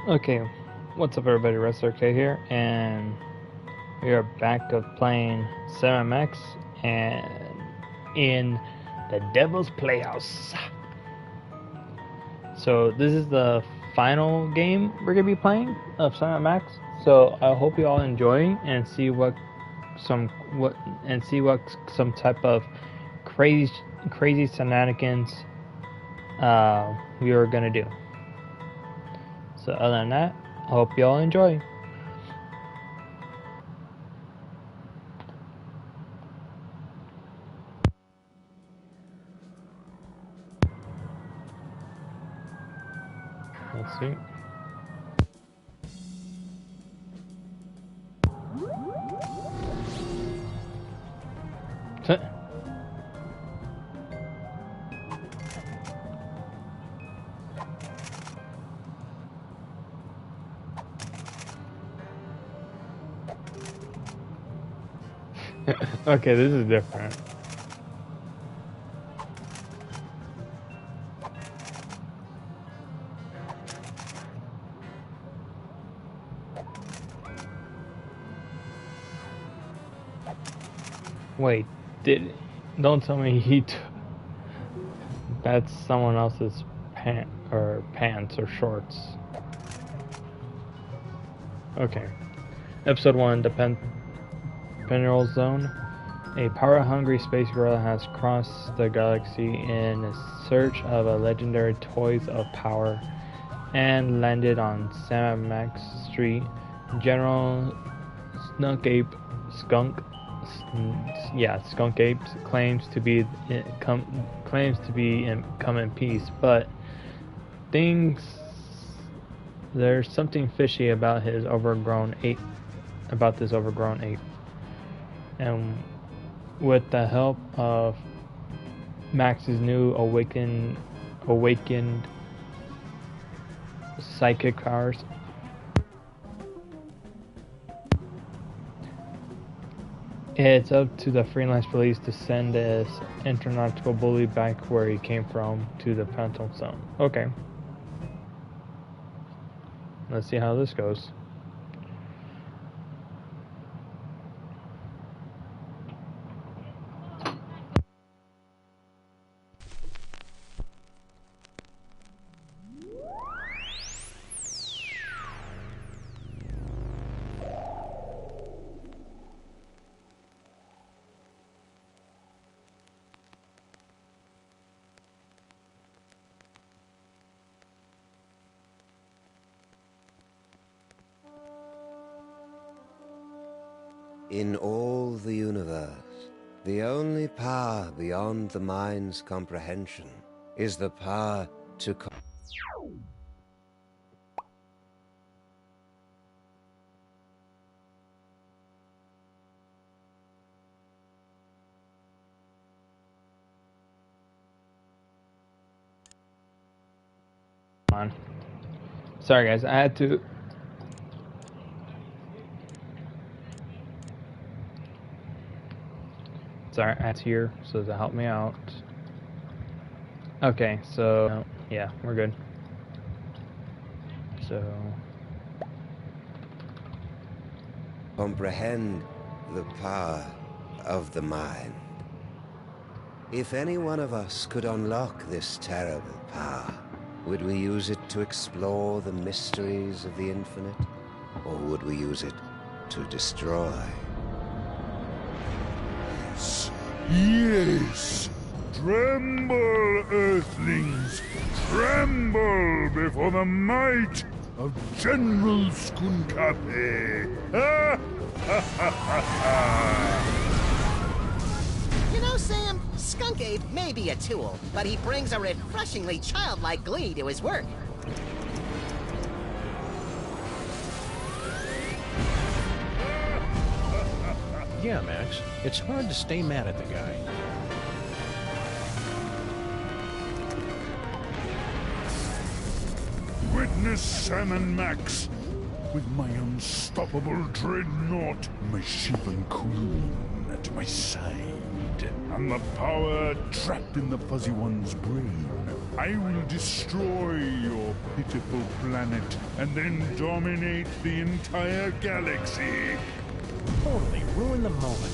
Okay, what's up everybody, Wrestler K here, and we are back of playing 7MX and in the Devil's Playhouse. So this is the final game we're gonna be playing of 7MX. So I hope you all enjoy and see what some type of crazy shenanigans we are gonna do. So other than that, I hope you all enjoy. Let's see. Okay, this is different. Wait, don't tell me that's someone else's pants or shorts. Okay. Episode 1, the Pennyroll Zone. A power-hungry space gorilla has crossed the galaxy in search of a legendary toys of power and landed on Sam Street. General Skunk Ape claims to be come in peace, but there's something fishy about this overgrown ape. And with the help of Max's new awakened psychic powers, it's up to the freelance police to send this internautical bully back where he came from, to the Pennyroll Zone. Okay. Let's see how this goes. In all the universe, the only power beyond the mind's comprehension is the power to on. Sorry guys, I had to. Sorry, that's here, so to help me out. Okay, so yeah, we're good. So comprehend the power of the mind. If any one of us could unlock this terrible power, would we use it to explore the mysteries of the infinite, or would we use it to destroy? Yes! Tremble, Earthlings! Tremble before the might of General Skunkape! You know, Sam, Skunk Ape may be a tool, but he brings a refreshingly childlike glee to his work. Yeah, Max. It's hard to stay mad at the guy. Witness Sam and Max, with my unstoppable dreadnought, my ship and queen at my side, and the power trapped in the Fuzzy One's brain. I will destroy your pitiful planet and then dominate the entire galaxy. Totally ruin the moment.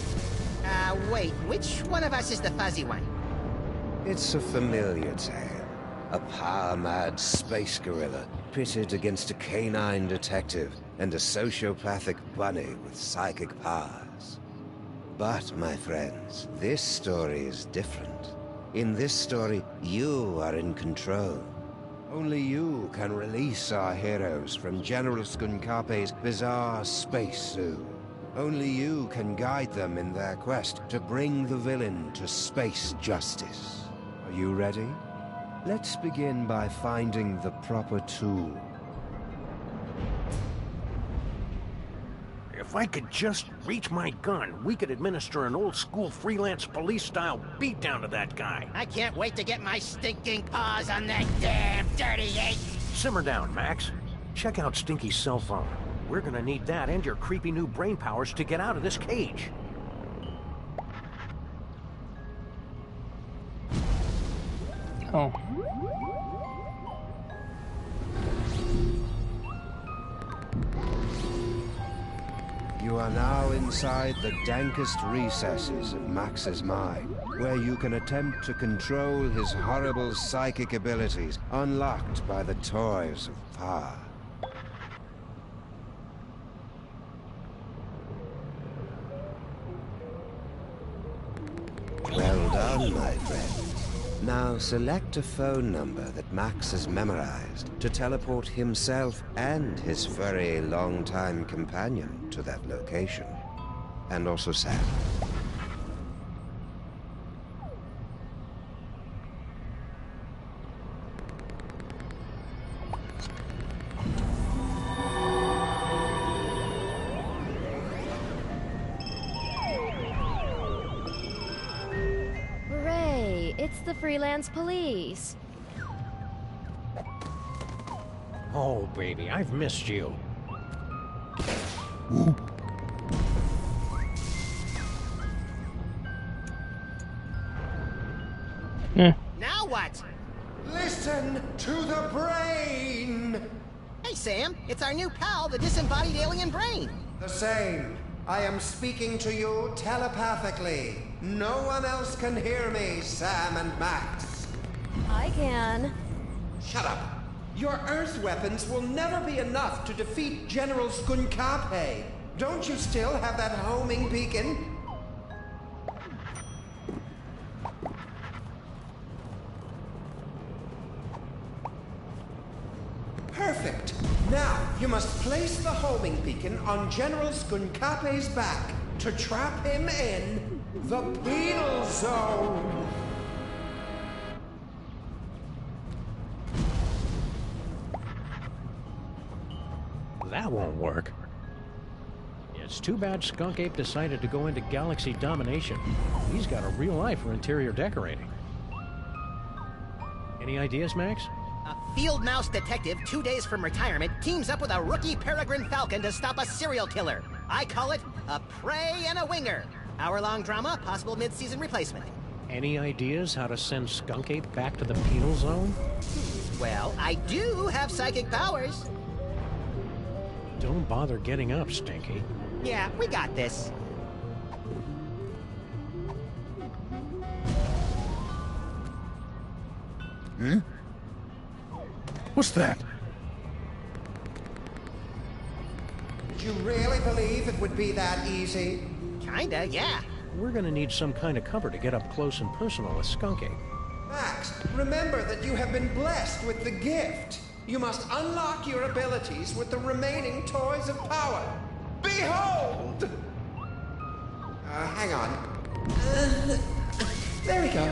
Wait, which one of us is the fuzzy one? It's a familiar tale. A power-mad space gorilla pitted against a canine detective and a sociopathic bunny with psychic powers. But, my friends, this story is different. In this story, you are in control. Only you can release our heroes from General Skunkape's bizarre space zoo. Only you can guide them in their quest to bring the villain to space justice. Are you ready? Let's begin by finding the proper tool. If I could just reach my gun, we could administer an old-school freelance police-style beatdown to that guy. I can't wait to get my stinking paws on that damn dirty ape! Simmer down, Max. Check out Stinky's cell phone. We're gonna need that and your creepy new brain powers to get out of this cage. Oh. You are now inside the dankest recesses of Max's mind, where you can attempt to control his horrible psychic abilities, unlocked by the toys of power. Well done, my friend. Now select a phone number that Max has memorized to teleport himself and his furry long-time companion to that location. And also Sam. It's the freelance police. Oh, baby, I've missed you. Now what? Listen to the brain! Hey, Sam, it's our new pal, the disembodied alien brain. The same. I am speaking to you telepathically. No one else can hear me, Sam and Max. I can. Shut up. Your Earth weapons will never be enough to defeat General Skunkape. Don't you still have that homing beacon? Perfect. Now, you must place the homing beacon on General Skunkape's back to trap him in the penal zone. That won't work. It's too bad Skunk Ape decided to go into galaxy domination. He's got a real eye for interior decorating. Any ideas, Max? A field mouse detective 2 days from retirement teams up with a rookie peregrine falcon to stop a serial killer. I call it a prey and a winger. Hour-long drama, possible mid-season replacement. Any ideas how to send Skunk Ape back to the penal zone? Well, I do have psychic powers. Don't bother getting up, Stinky. Yeah, we got this. Hmm? What's that? Did you really believe it would be that easy? Kinda, yeah. We're gonna need some kind of cover to get up close and personal with Skunk Ape. Max, remember that you have been blessed with the gift. You must unlock your abilities with the remaining toys of power. Behold! Hang on. There we go.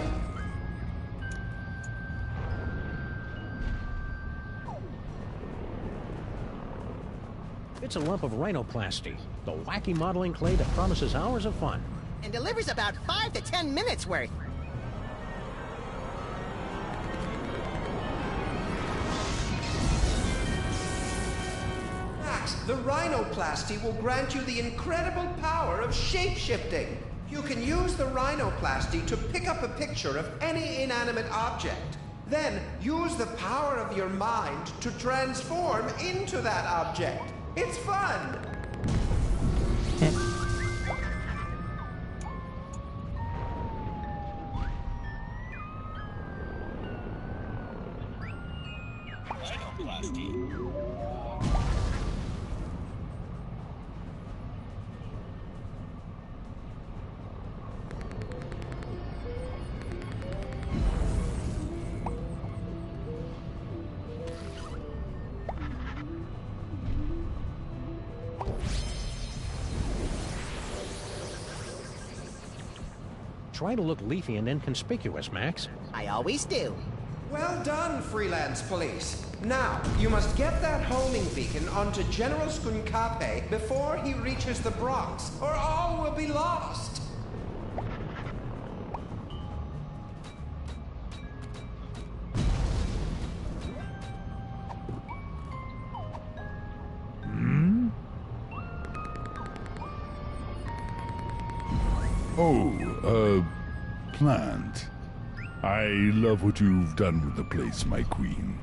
It's a lump of rhinoplasty, the wacky modeling clay that promises hours of fun. And delivers about 5 to 10 minutes worth. Max, the rhinoplasty will grant you the incredible power of shape-shifting. You can use the rhinoplasty to pick up a picture of any inanimate object. Then use the power of your mind to transform into that object. It's fun! Try to look leafy and inconspicuous, Max. I always do. Well done, freelance police. Now, you must get that homing beacon onto General Skunkape before he reaches the Bronx, or all will be lost. Oh, Plant. I love what you've done with the place, my queen.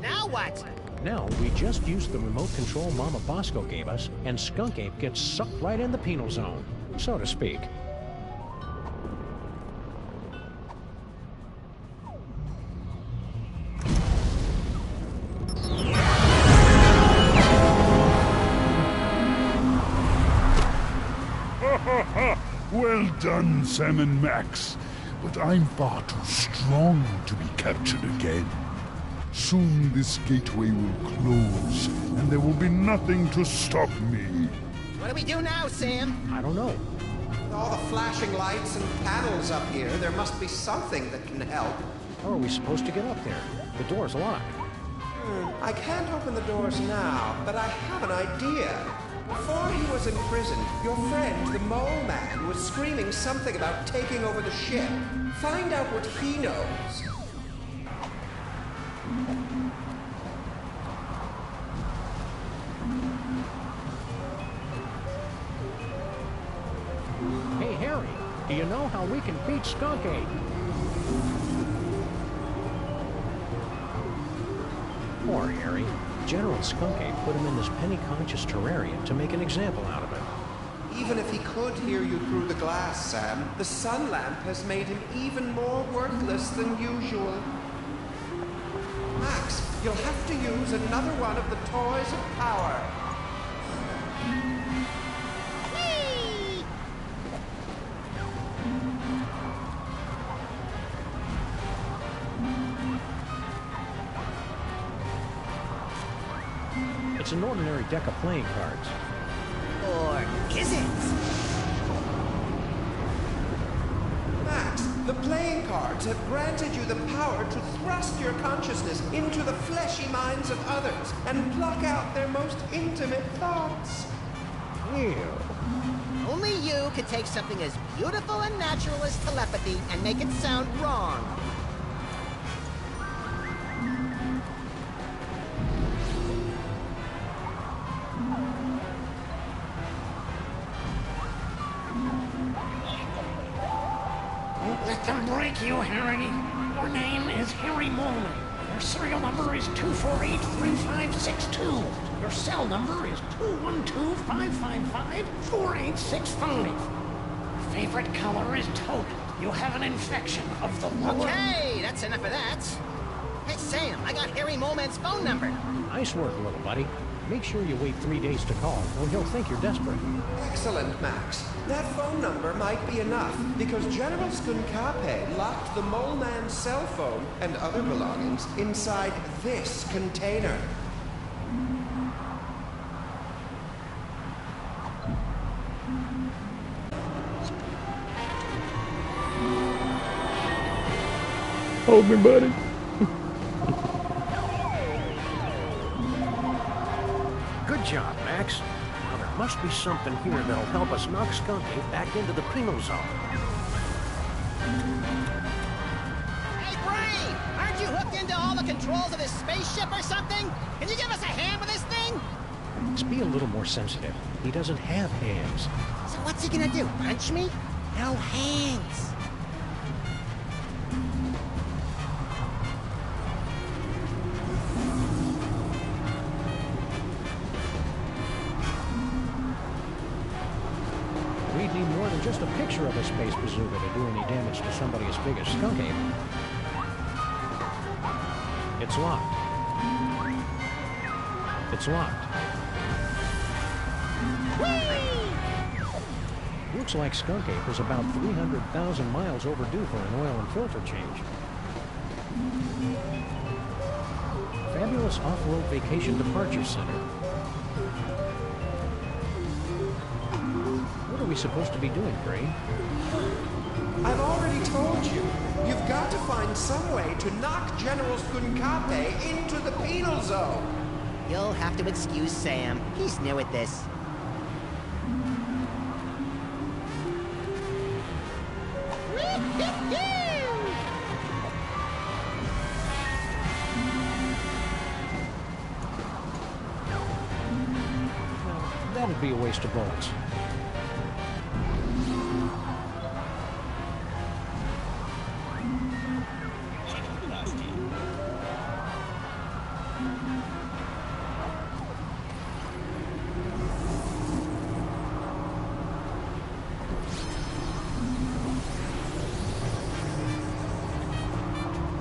Now what? Now, we just use the remote control Mama Bosco gave us, and Skunk Ape gets sucked right in the penal zone, so to speak. Well done, Sam and Max. But I'm far too strong to be captured again. Soon this gateway will close, and there will be nothing to stop me. What do we do now, Sam? I don't know. With all the flashing lights and panels up here, there must be something that can help. How are we supposed to get up there? The door's locked. I can't open the doors now, but I have an idea. Before he was in prison, your friend, the Mole Man, was screaming something about taking over the ship. Find out what he knows. Hey, Harry, do you know how we can beat Skunk Ape? Poor Harry. General Skunk Ape put him in this penny-conscious terrarium to make an example out of him. Even if he could hear you through the glass, Sam, the sun lamp has made him even more worthless than usual. Max, you'll have to use another one of the toys of power. It's an ordinary deck of playing cards. Or is it? Max, the playing cards have granted you the power to thrust your consciousness into the fleshy minds of others and pluck out their most intimate thoughts. Ew. Only you could take something as beautiful and natural as telepathy and make it sound wrong. Let them break you, Harry. Your name is Harry Molman. Your serial number is 2483562. Your cell number is 212-555-4865. Favorite color is taupe. You have an infection of the lower... Okay, that's enough of that. Hey, Sam, I got Harry Molman's phone number. Nice work, little buddy. Make sure you wait 3 days to call, or he'll think you're desperate. Excellent, Max. That phone number might be enough, because General Skunkape locked the Mole Man's cell phone and other belongings inside this container. Hold me, buddy. Good job, Max. Now there must be something here that'll help us knock Skunk Ape back into the penal zone. Hey, Brain! Aren't you hooked into all the controls of this spaceship or something? Can you give us a hand with this thing? Max, be a little more sensitive. He doesn't have hands. So what's he gonna do, punch me? No hands. We'd need more than just a picture of a space bazooka to do any damage to somebody as big as Skunk Ape. It's locked. It's locked. Looks like Skunk Ape is about 300,000 miles overdue for an oil and filter change. Fabulous Off-Road Vacation Departure Center. What are we supposed to be doing, Gray? I've already told you. You've got to find some way to knock General Skunkape into the penal zone. You'll have to excuse Sam. He's new at this. That'd be a waste of bullets.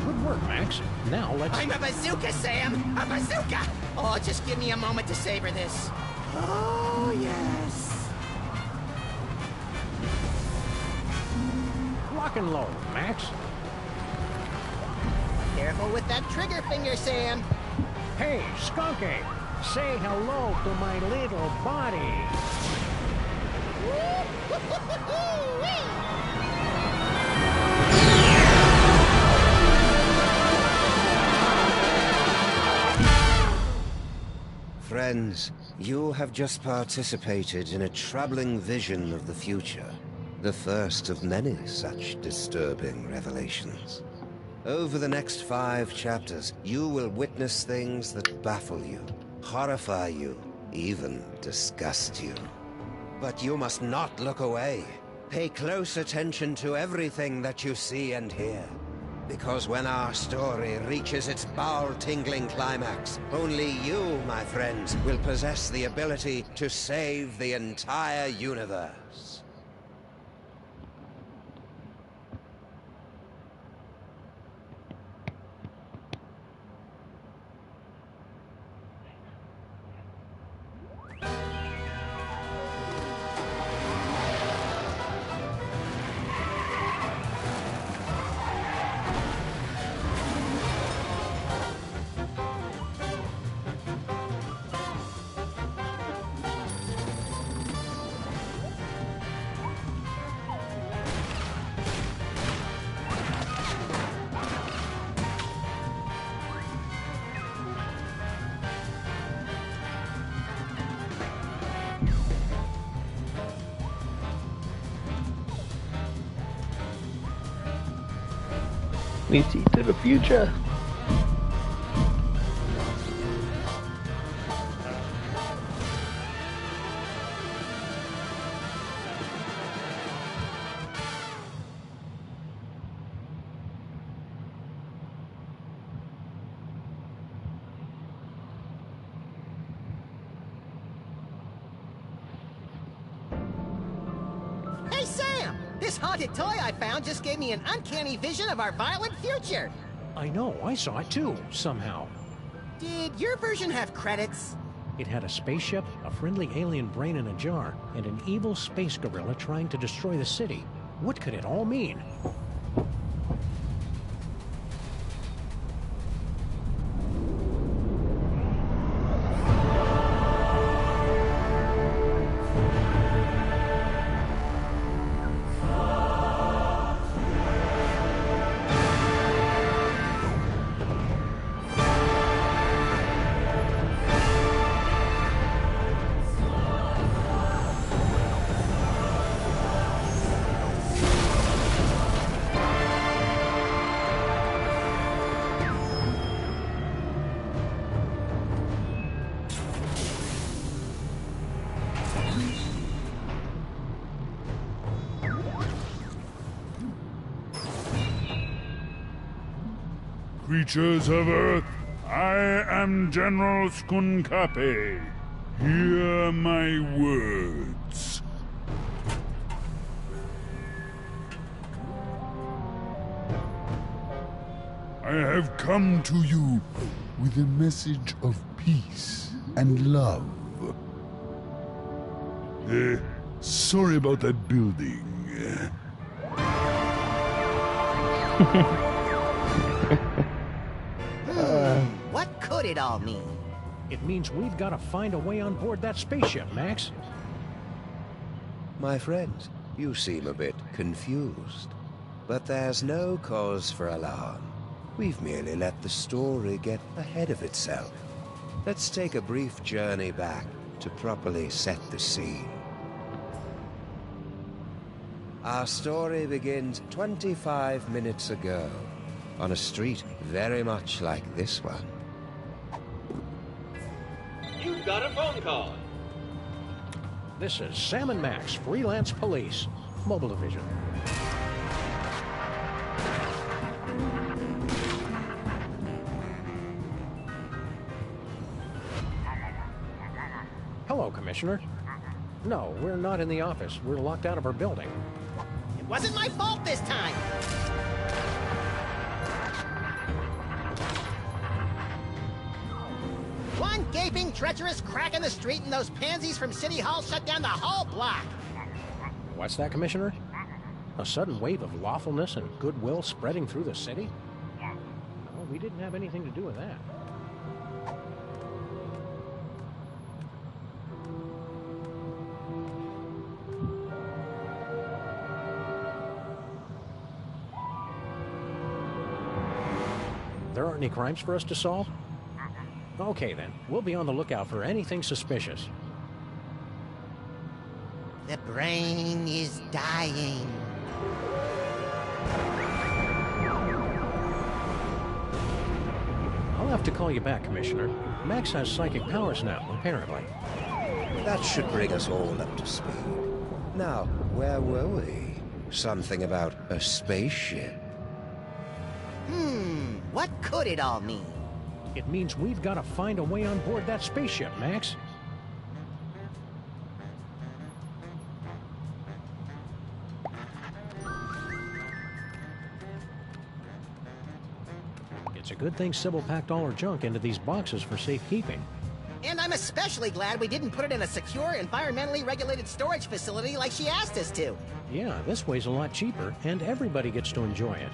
Good work, Max. Now let's... I'm a bazooka, Sam! A bazooka! Oh, just give me a moment to savor this. Oh, yes. Lock and load, Max. Careful with that trigger finger, Sam. Hey, Skunk Ape, say hello to my little body. Friends, you have just participated in a troubling vision of the future. The first of many such disturbing revelations. Over the next 5 chapters, you will witness things that baffle you, horrify you, even disgust you. But you must not look away. Pay close attention to everything that you see and hear. Because when our story reaches its bowel-tingling climax, only you, my friends, will possess the ability to save the entire universe. We see to the future. Hey, Sam! This haunted toy I found just gave me an uncanny vision of our violent future. I know, I saw it too, somehow. Did your version have credits? It had a spaceship, a friendly alien brain in a jar, and an evil space gorilla trying to destroy the city. What could it all mean? creatures of Earth. I am General Skunkape. Hear my words. I have come to you with a message of peace and love. Sorry about that building. What could it all mean? It means we've got to find a way on board that spaceship, Max. My friends, you seem a bit confused. But there's no cause for alarm. We've merely let the story get ahead of itself. Let's take a brief journey back to properly set the scene. Our story begins 25 minutes ago, on a street very much like this one. You've got a phone call. This is Sam and Max, Freelance Police, Mobile Division. Hello, Commissioner. No, we're not in the office. We're locked out of our building. It wasn't my fault this time. One gaping, treacherous crack in the street and those pansies from City Hall shut down the whole block. What's that, Commissioner? A sudden wave of lawfulness and goodwill spreading through the city? No, we didn't have anything to do with that. There aren't any crimes for us to solve? Okay, then. We'll be on the lookout for anything suspicious. The brain is dying. I'll have to call you back, Commissioner. Max has psychic powers now, apparently. That should bring us all up to speed. Now, where were we? Something about a spaceship. What could it all mean? It means we've got to find a way on board that spaceship, Max. It's a good thing Sybil packed all her junk into these boxes for safekeeping. And I'm especially glad we didn't put it in a secure, environmentally regulated storage facility like she asked us to. Yeah, this way's a lot cheaper, and everybody gets to enjoy it.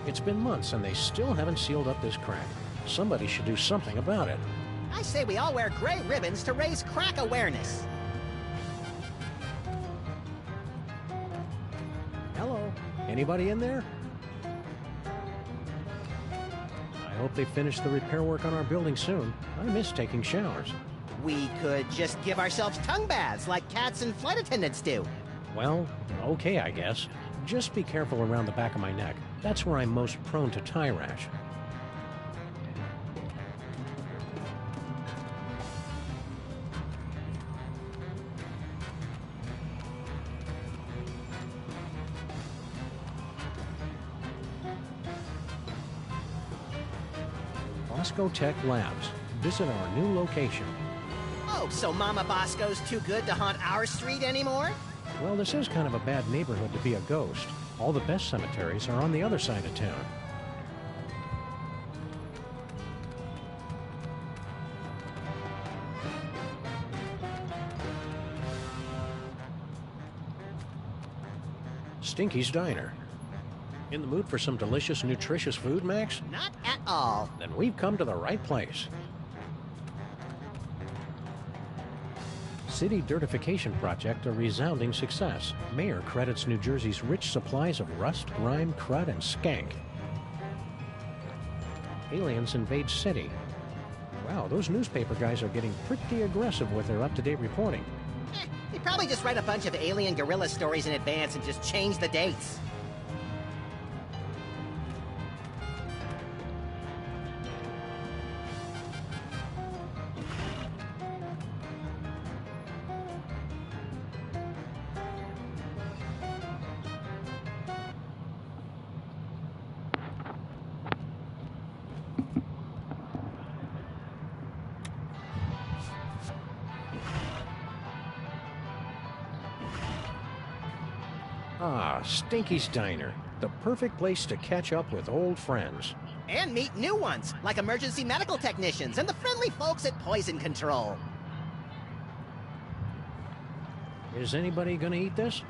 It's been months, and they still haven't sealed up this crack. Somebody should do something about it. I say we all wear gray ribbons to raise crack awareness. Hello? Anybody in there? I hope they finish the repair work on our building soon. I miss taking showers. We could just give ourselves tongue baths like cats and flight attendants do. Well, okay, I guess. Just be careful around the back of my neck. That's where I'm most prone to tie rash. Bosco Tech Labs. Visit our new location. Oh, so Mama Bosco's too good to haunt our street anymore? Well, this is kind of a bad neighborhood to be a ghost. All the best cemeteries are on the other side of town. Stinky's Diner. In the mood for some delicious, nutritious food, Max? Not at all. Then we've come to the right place. City Dirtification Project a resounding success. Mayor credits New Jersey's rich supplies of rust, grime, crud, and skank. Aliens invade city. Wow, those newspaper guys are getting pretty aggressive with their up-to-date reporting. They probably just write a bunch of alien guerrilla stories in advance and just change the dates. Ah, Stinky's Diner. The perfect place to catch up with old friends. And meet new ones, like emergency medical technicians and the friendly folks at Poison Control. Is anybody gonna eat this?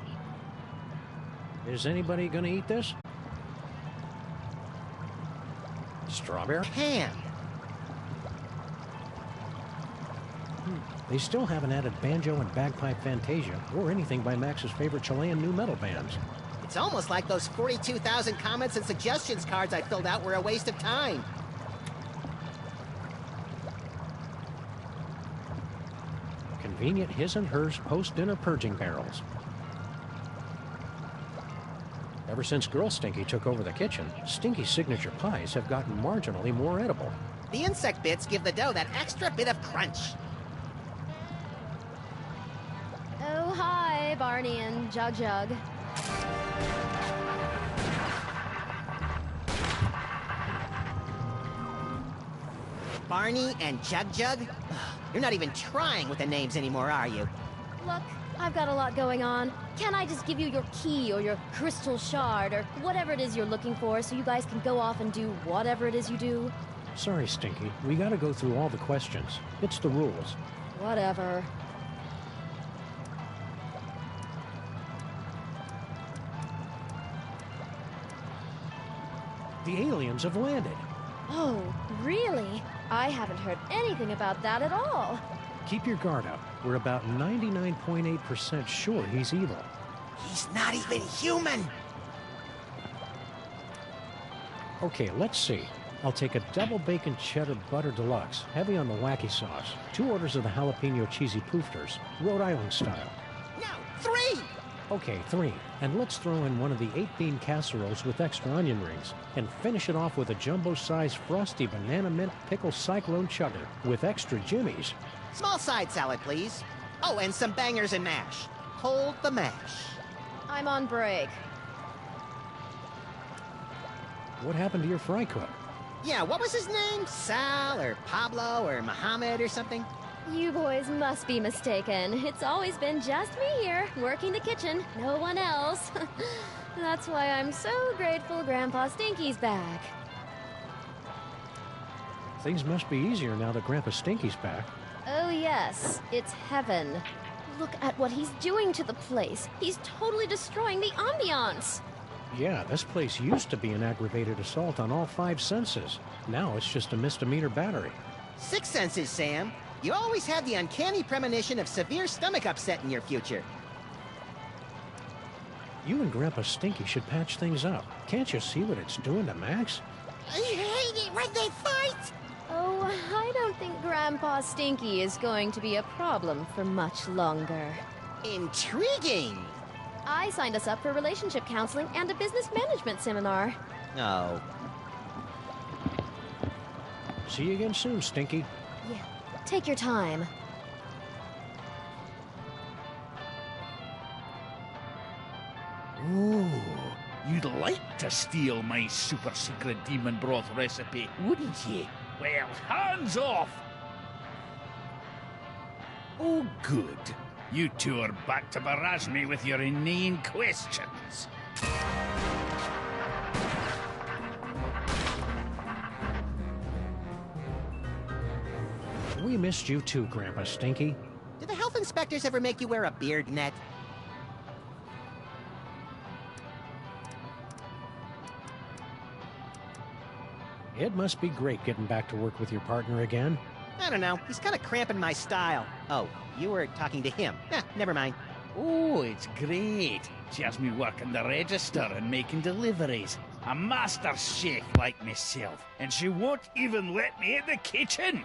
Is anybody gonna eat this? Strawberry? Can. They still haven't added banjo and bagpipe fantasia, or anything by Max's favorite Chilean nu metal bands. It's almost like those 42,000 comments and suggestions cards I filled out were a waste of time. Convenient his and hers post-dinner purging barrels. Ever since Girl Stinky took over the kitchen, Stinky's signature pies have gotten marginally more edible. The insect bits give the dough that extra bit of crunch. Oh, hi, Barney and Jug Jug. Barney and Jug Jug? You're not even trying with the names anymore, are you? Look, I've got a lot going on. Can't I just give you your key or your crystal shard or whatever it is you're looking for so you guys can go off and do whatever it is you do? Sorry, Stinky. We gotta go through all the questions. It's the rules. Whatever. The aliens have landed. Oh, really? I haven't heard anything about that at all. Keep your guard up. We're about 99.8% sure he's evil. He's not even human! Okay, let's see. I'll take a double bacon cheddar butter deluxe, heavy on the wacky sauce. 2 orders of the jalapeno cheesy poofters, Rhode Island style. No, 3! Okay, 3. And let's throw in one of the 8-bean casseroles with extra onion rings. And finish it off with a jumbo-sized frosty banana mint pickle cyclone chugger with extra jimmies. Small side salad, please. Oh, and some bangers and mash. Hold the mash. I'm on break. What happened to your fry cook? Yeah, what was his name? Sal or Pablo or Mohammed or something? You boys must be mistaken. It's always been just me here, working the kitchen, no one else. That's why I'm so grateful Grandpa Stinky's back. Things must be easier now that Grandpa Stinky's back. Oh yes, it's heaven. Look at what he's doing to the place. He's totally destroying the ambiance. Yeah, this place used to be an aggravated assault on all 5 senses. Now it's just a misdemeanor battery. 6 senses, Sam. You always have the uncanny premonition of severe stomach upset in your future. You and Grandpa Stinky should patch things up. Can't you see what it's doing to Max? I hate it when they fight! Oh, I don't think Grandpa Stinky is going to be a problem for much longer. Intriguing! I signed us up for relationship counseling and a business management seminar. Oh. See you again soon, Stinky. Yeah, take your time. Ooh, you'd like to steal my super secret demon broth recipe, wouldn't you? Well, hands off! Oh, good. You two are back to barrage me with your inane questions. We missed you too, Grandpa Stinky. Did the health inspectors ever make you wear a beard net? It must be great getting back to work with your partner again. I don't know. He's kind of cramping my style. Oh, you were talking to him. Never mind. Oh, it's great. She has me working the register and making deliveries. A master chef like myself. And she won't even let me in the kitchen.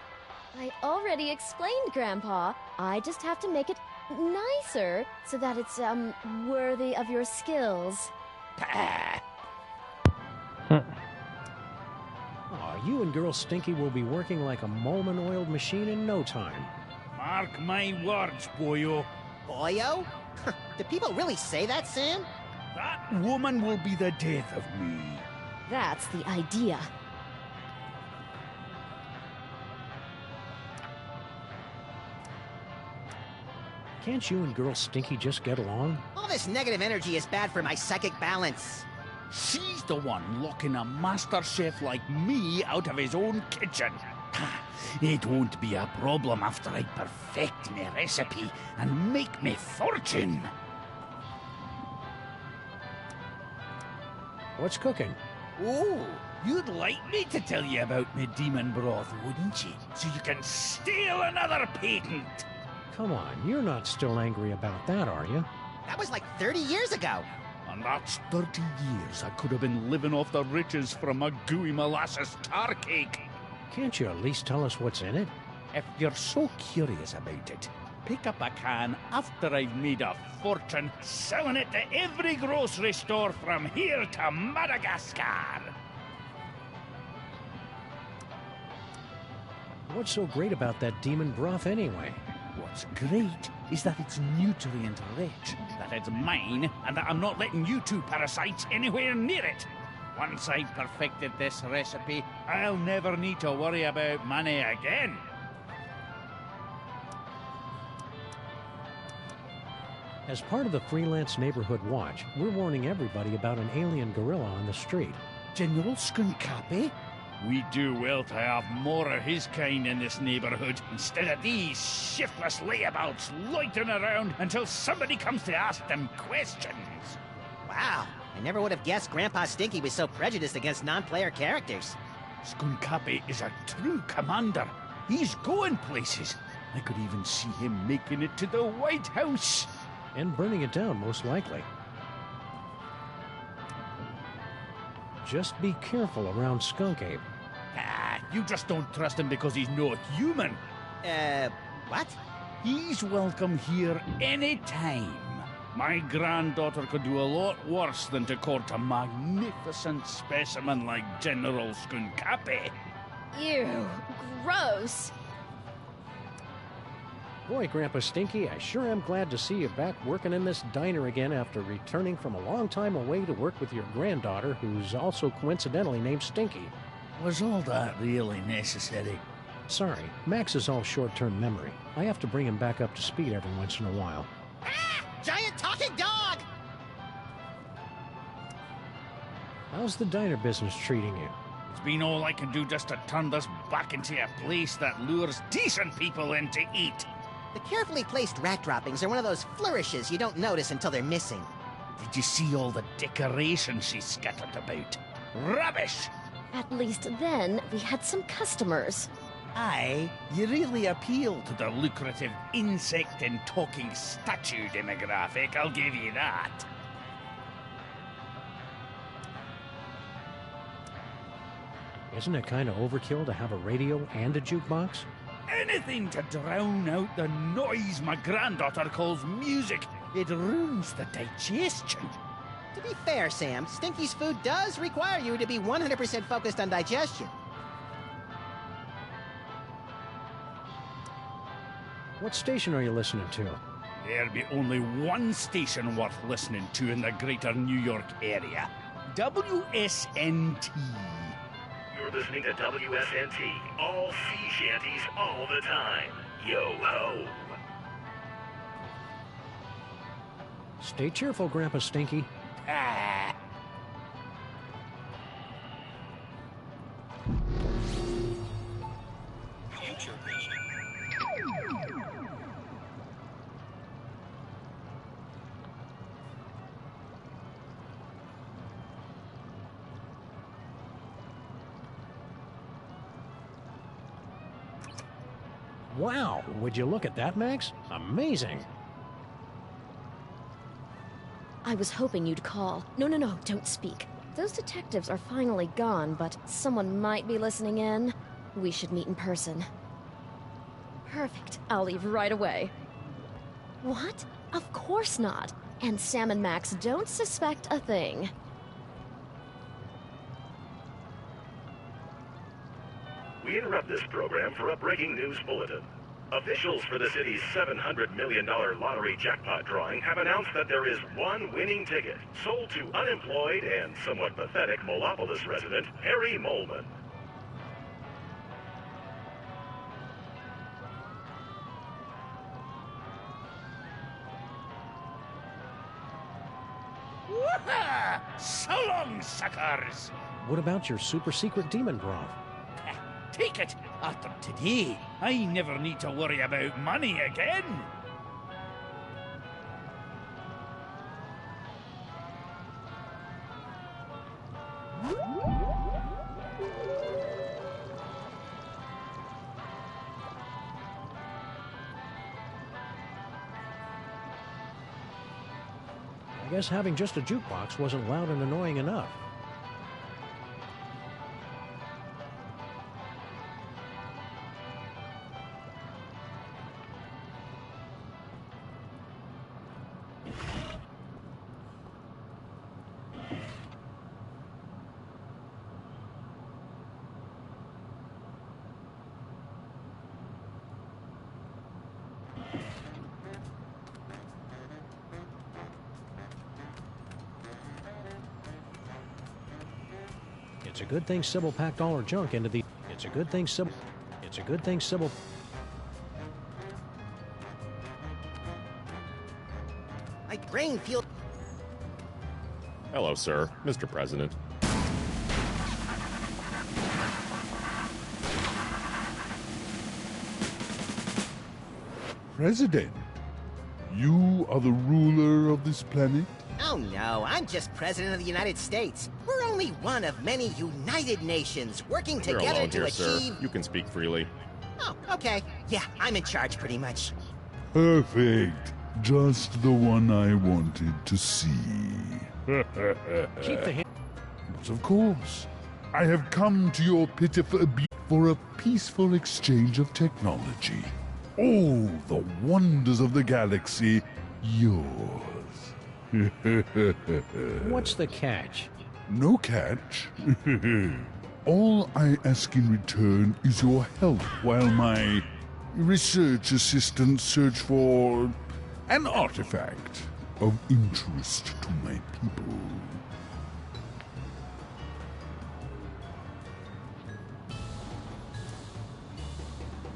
I already explained, Grandpa. I just have to make it nicer so that it's, worthy of your skills. Pah. Aw, you and Girl Stinky will be working like a Molman-oiled machine in no time. Mark my words, boyo. Boyo? Do people really say that, Sam? That woman will be the death of me. That's the idea. Can't you and Girl Stinky just get along? All this negative energy is bad for my psychic balance. She's the one locking a master chef like me out of his own kitchen. It won't be a problem after I perfect my recipe and make me fortune. What's cooking? Oh, you'd like me to tell you about my demon broth, wouldn't you? So you can steal another patent. Come on, you're not still angry about that, are you? That was like 30 years ago. And that's 30 years I could have been living off the riches from a gooey molasses tar cake. Can't you at least tell us what's in it? If you're so curious about it, pick up a can after I've made a fortune selling it to every grocery store from here to Madagascar. What's so great about that demon broth anyway? What's great is that it's nutrient rich, that it's mine, and that I'm not letting you two parasites anywhere near it. Once I've perfected this recipe, I'll never need to worry about money again. As part of the Freelance Neighborhood Watch, we're warning everybody about an alien gorilla on the street. General Skunkapi? We do well to have more of his kind in this neighborhood instead of these shiftless layabouts loitering around until somebody comes to ask them questions. Wow, I never would have guessed Grandpa Stinky was so prejudiced against non-player characters. Skunkapi is a true commander. He's going places. I could even see him making it to the White House. And burning it down, most likely. Just be careful around Skunk Ape. You just don't trust him because he's not human. What? He's welcome here any time. My granddaughter could do a lot worse than to court a magnificent specimen like General Skunkapi. Ew, gross. Boy, Grandpa Stinky, I sure am glad to see you back working in this diner again after returning from a long time away to work with your granddaughter, who's also coincidentally named Stinky. Was all that really necessary? Sorry, Max is all short-term memory. I have to bring him back up to speed every once in a while. Ah! Giant talking dog! How's the diner business treating you? It's been all I can do just to turn this back into a place that lures decent people in to eat. The carefully placed rat droppings are one of those flourishes you don't notice until they're missing. Did you see all the decorations she scattered about? Rubbish! At least then, we had some customers. Aye, you really appeal to the lucrative insect and talking statue demographic, I'll give you that. Isn't it kind of overkill to have a radio and a jukebox? Anything to drown out the noise my granddaughter calls music. It ruins the digestion. To be fair, Sam, Stinky's food does require you to be 100% focused on digestion. What station are you listening to? There'll be only one station worth listening to in the greater New York area. WSNT. You're listening to WSNT, all sea shanties all the time. Yo-ho. Stay cheerful, Grandpa Stinky. Ah. Wow, would you look at that, Max? Amazing. I was hoping you'd call. No, don't speak. Those detectives are finally gone, but someone might be listening in. We should meet in person. Perfect. I'll leave right away. What? Of course not. And Sam and Max don't suspect a thing. We interrupt this program for a breaking news bulletin. Officials for the city's $700 million lottery jackpot drawing have announced that there is one winning ticket sold to unemployed and somewhat pathetic Molopolis resident Harry Molman. Wah! So long, suckers! What about your super secret demon broth? Take it. After today, I never need to worry about money again. I guess having just a jukebox wasn't loud and annoying enough. It's a good thing Sybil packed all her junk into the... It's a good thing Sybil... My brain feels... Hello, sir. Mr. President. President? You are the ruler of this planet? Oh no, I'm just President of the United States. We're only one of many United Nations working You're together alone to here, achieve... sir. You can speak freely. Oh, okay. Yeah, I'm in charge pretty much. Perfect. Just the one I wanted to see. Keep the hand... But of course, I have come to your pitiful for a peaceful exchange of technology. All the wonders of the galaxy, yours. What's the catch? No catch. All I ask in return is your help while my research assistants search for an artifact of interest to my people.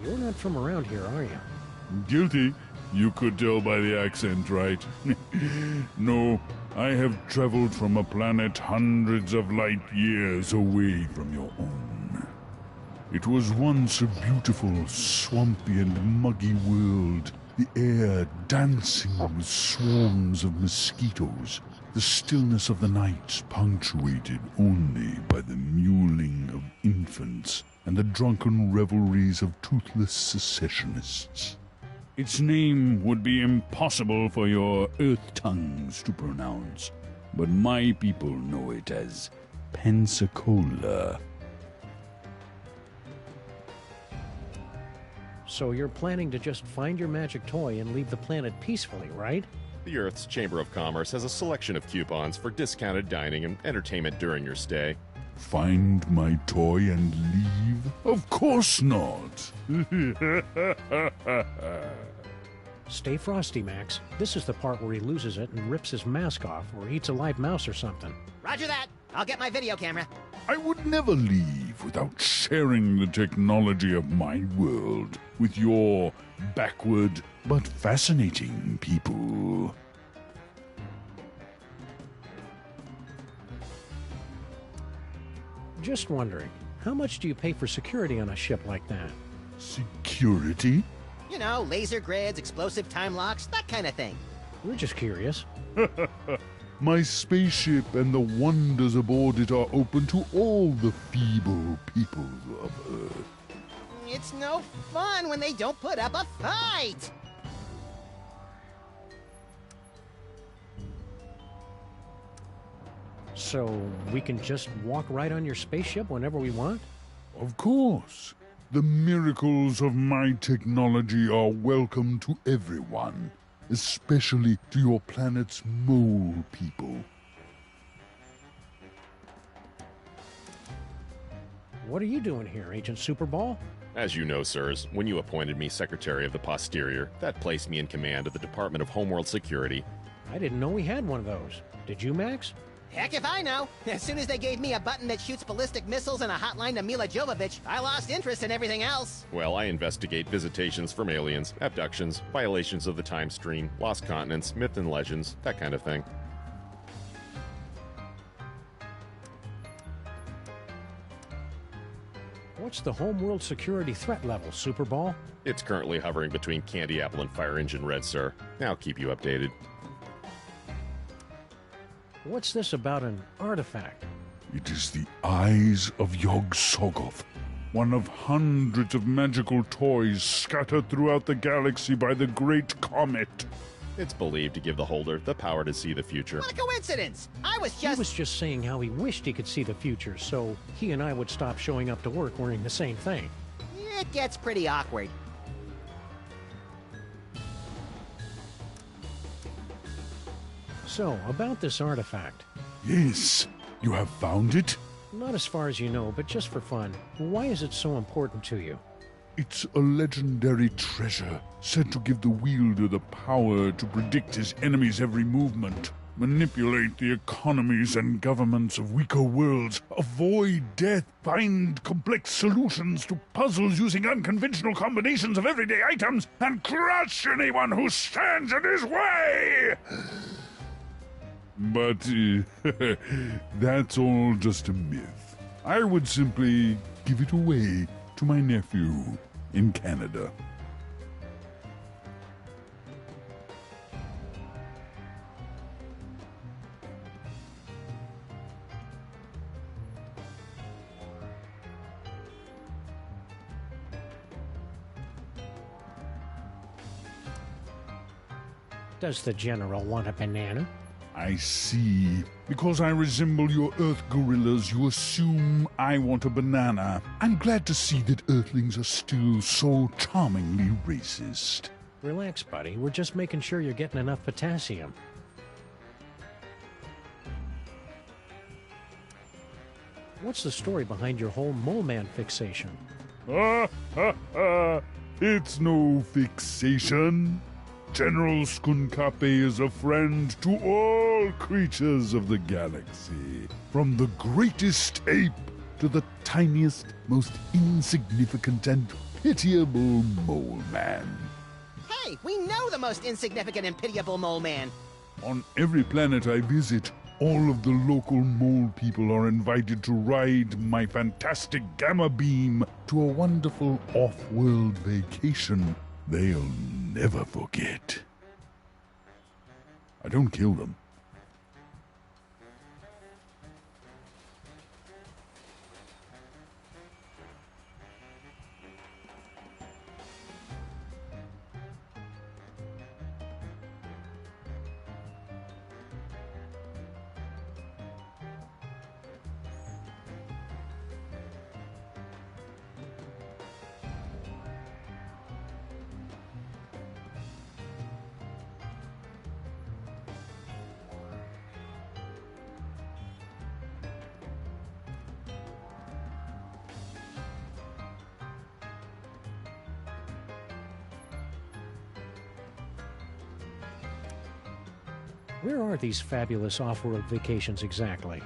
You're not from around here, are you? Guilty. You could tell by the accent, right? No, I have traveled from a planet hundreds of light years away from your own. It was once a beautiful, swampy and muggy world, the air dancing with swarms of mosquitoes, the stillness of the night punctuated only by the mewling of infants and the drunken revelries of toothless secessionists. Its name would be impossible for your earth tongues to pronounce, but my people know it as Pensacola. So you're planning to just find your magic toy and leave the planet peacefully, right? The Earth's Chamber of Commerce has a selection of coupons for discounted dining and entertainment during your stay. Find my toy and leave? Of course not! Stay frosty, Max. This is the part where he loses it and rips his mask off or eats a live mouse or something. Roger that. I'll get my video camera. I would never leave without sharing the technology of my world with your backward but fascinating people. Just wondering, how much do you pay for security on a ship like that? Security? You know, laser grids, explosive time locks, that kind of thing. We're just curious. My spaceship and the wonders aboard it are open to all the feeble people of Earth. It's no fun when they don't put up a fight! So we can just walk right on your spaceship whenever we want? Of course. The miracles of my technology are welcome to everyone, especially to your planet's mole people. What are you doing here, Agent Superball? As you know, sirs, when you appointed me Secretary of the Posterior, that placed me in command of the Department of Homeworld Security. I didn't know we had one of those. Did you, Max? Heck if I know. As soon as they gave me a button that shoots ballistic missiles and a hotline to Mila Jovovich, I lost interest in everything else. Well, I investigate visitations from aliens, abductions, violations of the time stream, lost continents, myth and legends, that kind of thing. What's the homeworld security threat level, Superball? It's currently hovering between Candy Apple and Fire Engine Red, sir. I'll keep you updated. What's this about an artifact? It is the Eyes of Yog-Sothoth, one of hundreds of magical toys scattered throughout the galaxy by the Great Comet. It's believed to give the holder the power to see the future. What a coincidence! He was just saying how he wished he could see the future, so he and I would stop showing up to work wearing the same thing. It gets pretty awkward. So, about this artifact. Yes, you have found it? Not as far as you know, but just for fun. Why is it so important to you? It's a legendary treasure, said to give the wielder the power to predict his enemy's every movement, manipulate the economies and governments of weaker worlds, avoid death, find complex solutions to puzzles using unconventional combinations of everyday items, and crush anyone who stands in his way! But that's all just a myth. I would simply give it away to my nephew in Canada. Does the General want a banana? I see. Because I resemble your Earth gorillas, you assume I want a banana. I'm glad to see that Earthlings are still so charmingly racist. Relax, buddy. We're just making sure you're getting enough potassium. What's the story behind your whole Mole Man fixation? It's no fixation. General Skunkape is a friend to all creatures of the galaxy, from the greatest ape to the tiniest, most insignificant and pitiable mole man. Hey, we know the most insignificant and pitiable mole man. On every planet I visit, all of the local mole people are invited to ride my fantastic gamma beam to a wonderful off-world vacation they'll never forget. I don't kill them. Where are these fabulous off-world vacations exactly?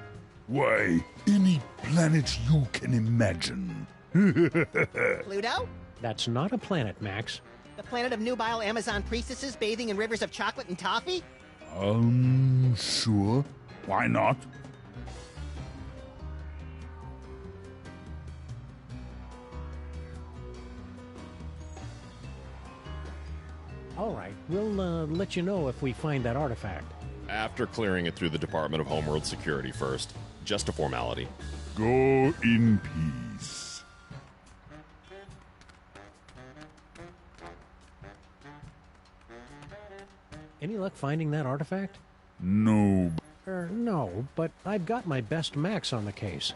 Why, any planet you can imagine. Pluto? That's not a planet, Max. The planet of nubile Amazon priestesses bathing in rivers of chocolate and toffee? Sure. Why not? All right, we'll let you know if we find that artifact. After clearing it through the Department of Homeworld Security first. Just a formality. Go in peace. Any luck finding that artifact? No. No, but I've got my best Max on the case.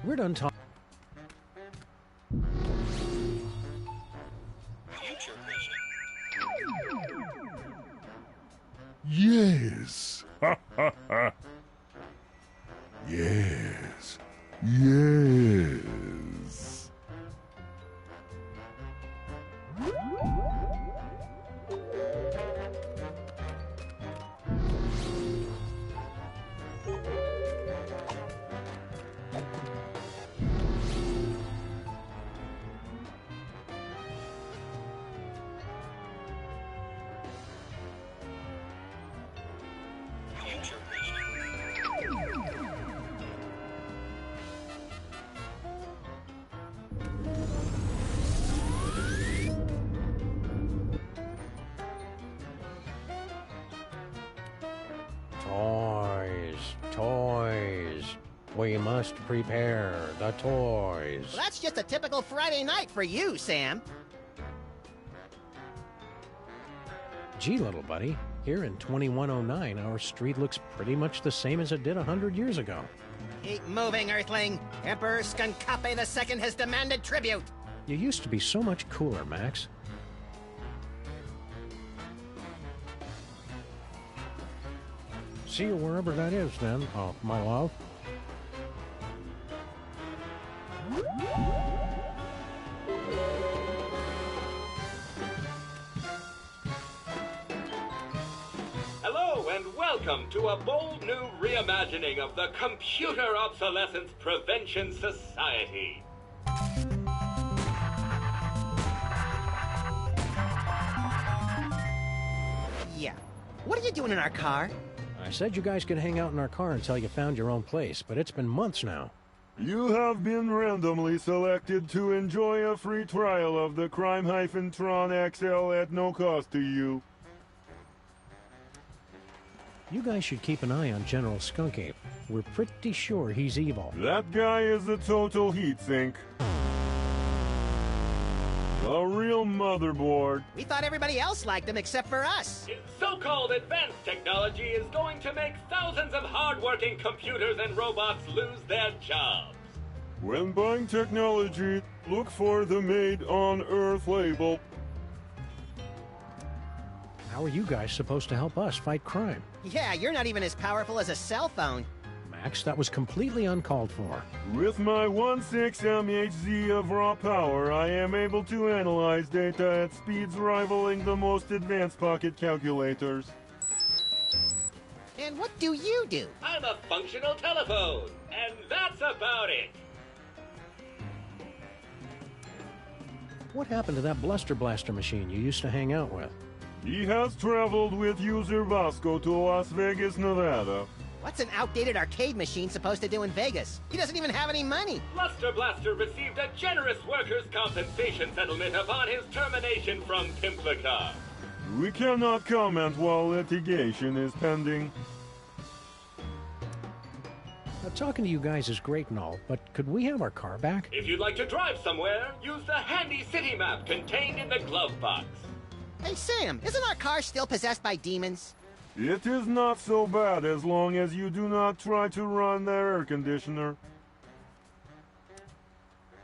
We're done talking. Yes. Ha ha ha. Yes. Yes. We must prepare the toys. Well, that's just a typical Friday night for you, Sam. Gee, little buddy, here in 2109, our street looks pretty much the same as it did 100 years ago. Keep moving, Earthling. Emperor Skunkape II has demanded tribute. You used to be so much cooler, Max. See you wherever that is, then, my love. Hello and welcome to a bold new reimagining of the Computer Obsolescence Prevention Society. Yeah. What are you doing in our car? I said you guys could hang out in our car until you found your own place, but it's been months now. You have been randomly selected to enjoy a free trial of the Crime-Tron XL at no cost to you. You guys should keep an eye on General Skunkape. We're pretty sure he's evil. That guy is a total heat sink. A real motherboard. We thought everybody else liked him except for us. His so-called advanced technology is going to make thousands of hard-working computers and robots lose their jobs. When buying technology, look for the Made on Earth label. How are you guys supposed to help us fight crime? Yeah, you're not even as powerful as a cell phone. Max, that was completely uncalled for. With my 1/6 MHz of raw power, I am able to analyze data at speeds rivaling the most advanced pocket calculators. And what do you do? I'm a functional telephone, and that's about it. What happened to that Bluster Blaster machine you used to hang out with? He has traveled with user Vasco to Las Vegas, Nevada. What's an outdated arcade machine supposed to do in Vegas? He doesn't even have any money. Bluster Blaster received a generous workers' compensation settlement upon his termination from Pimplica. We cannot comment while litigation is pending. Now, talking to you guys is great and all, but could we have our car back? If you'd like to drive somewhere, use the handy city map contained in the glove box. Hey, Sam, isn't our car still possessed by demons? It is not so bad as long as you do not try to run the air conditioner.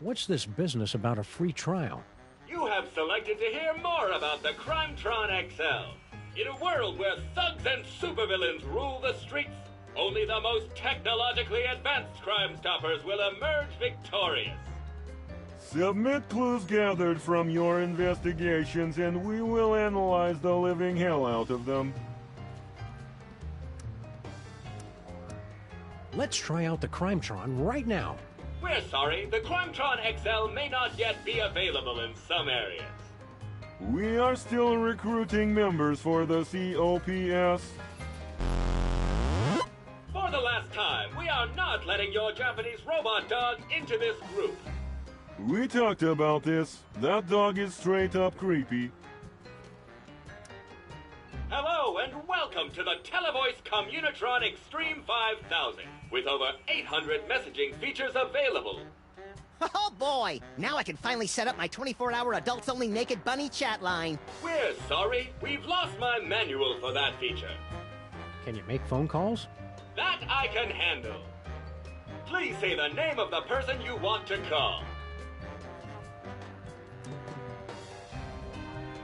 What's this business about a free trial? You have selected to hear more about the Crime-Tron XL. In a world where thugs and supervillains rule the streets, only the most technologically advanced Crime Stoppers will emerge victorious. Submit clues gathered from your investigations and we will analyze the living hell out of them. Let's try out the Crime-Tron right now. We're sorry, the Crime-Tron XL may not yet be available in some areas. We are still recruiting members for the COPS. For the last time, we are not letting your Japanese robot dog into this group. We talked about this. That dog is straight up creepy. Hello and welcome to the Televoice Communitron Extreme 5000, with over 800 messaging features available. Oh boy! Now I can finally set up my 24-hour adults-only naked bunny chat line. We're sorry, we've lost my manual for that feature. Can you make phone calls? That I can handle. Please say the name of the person you want to call.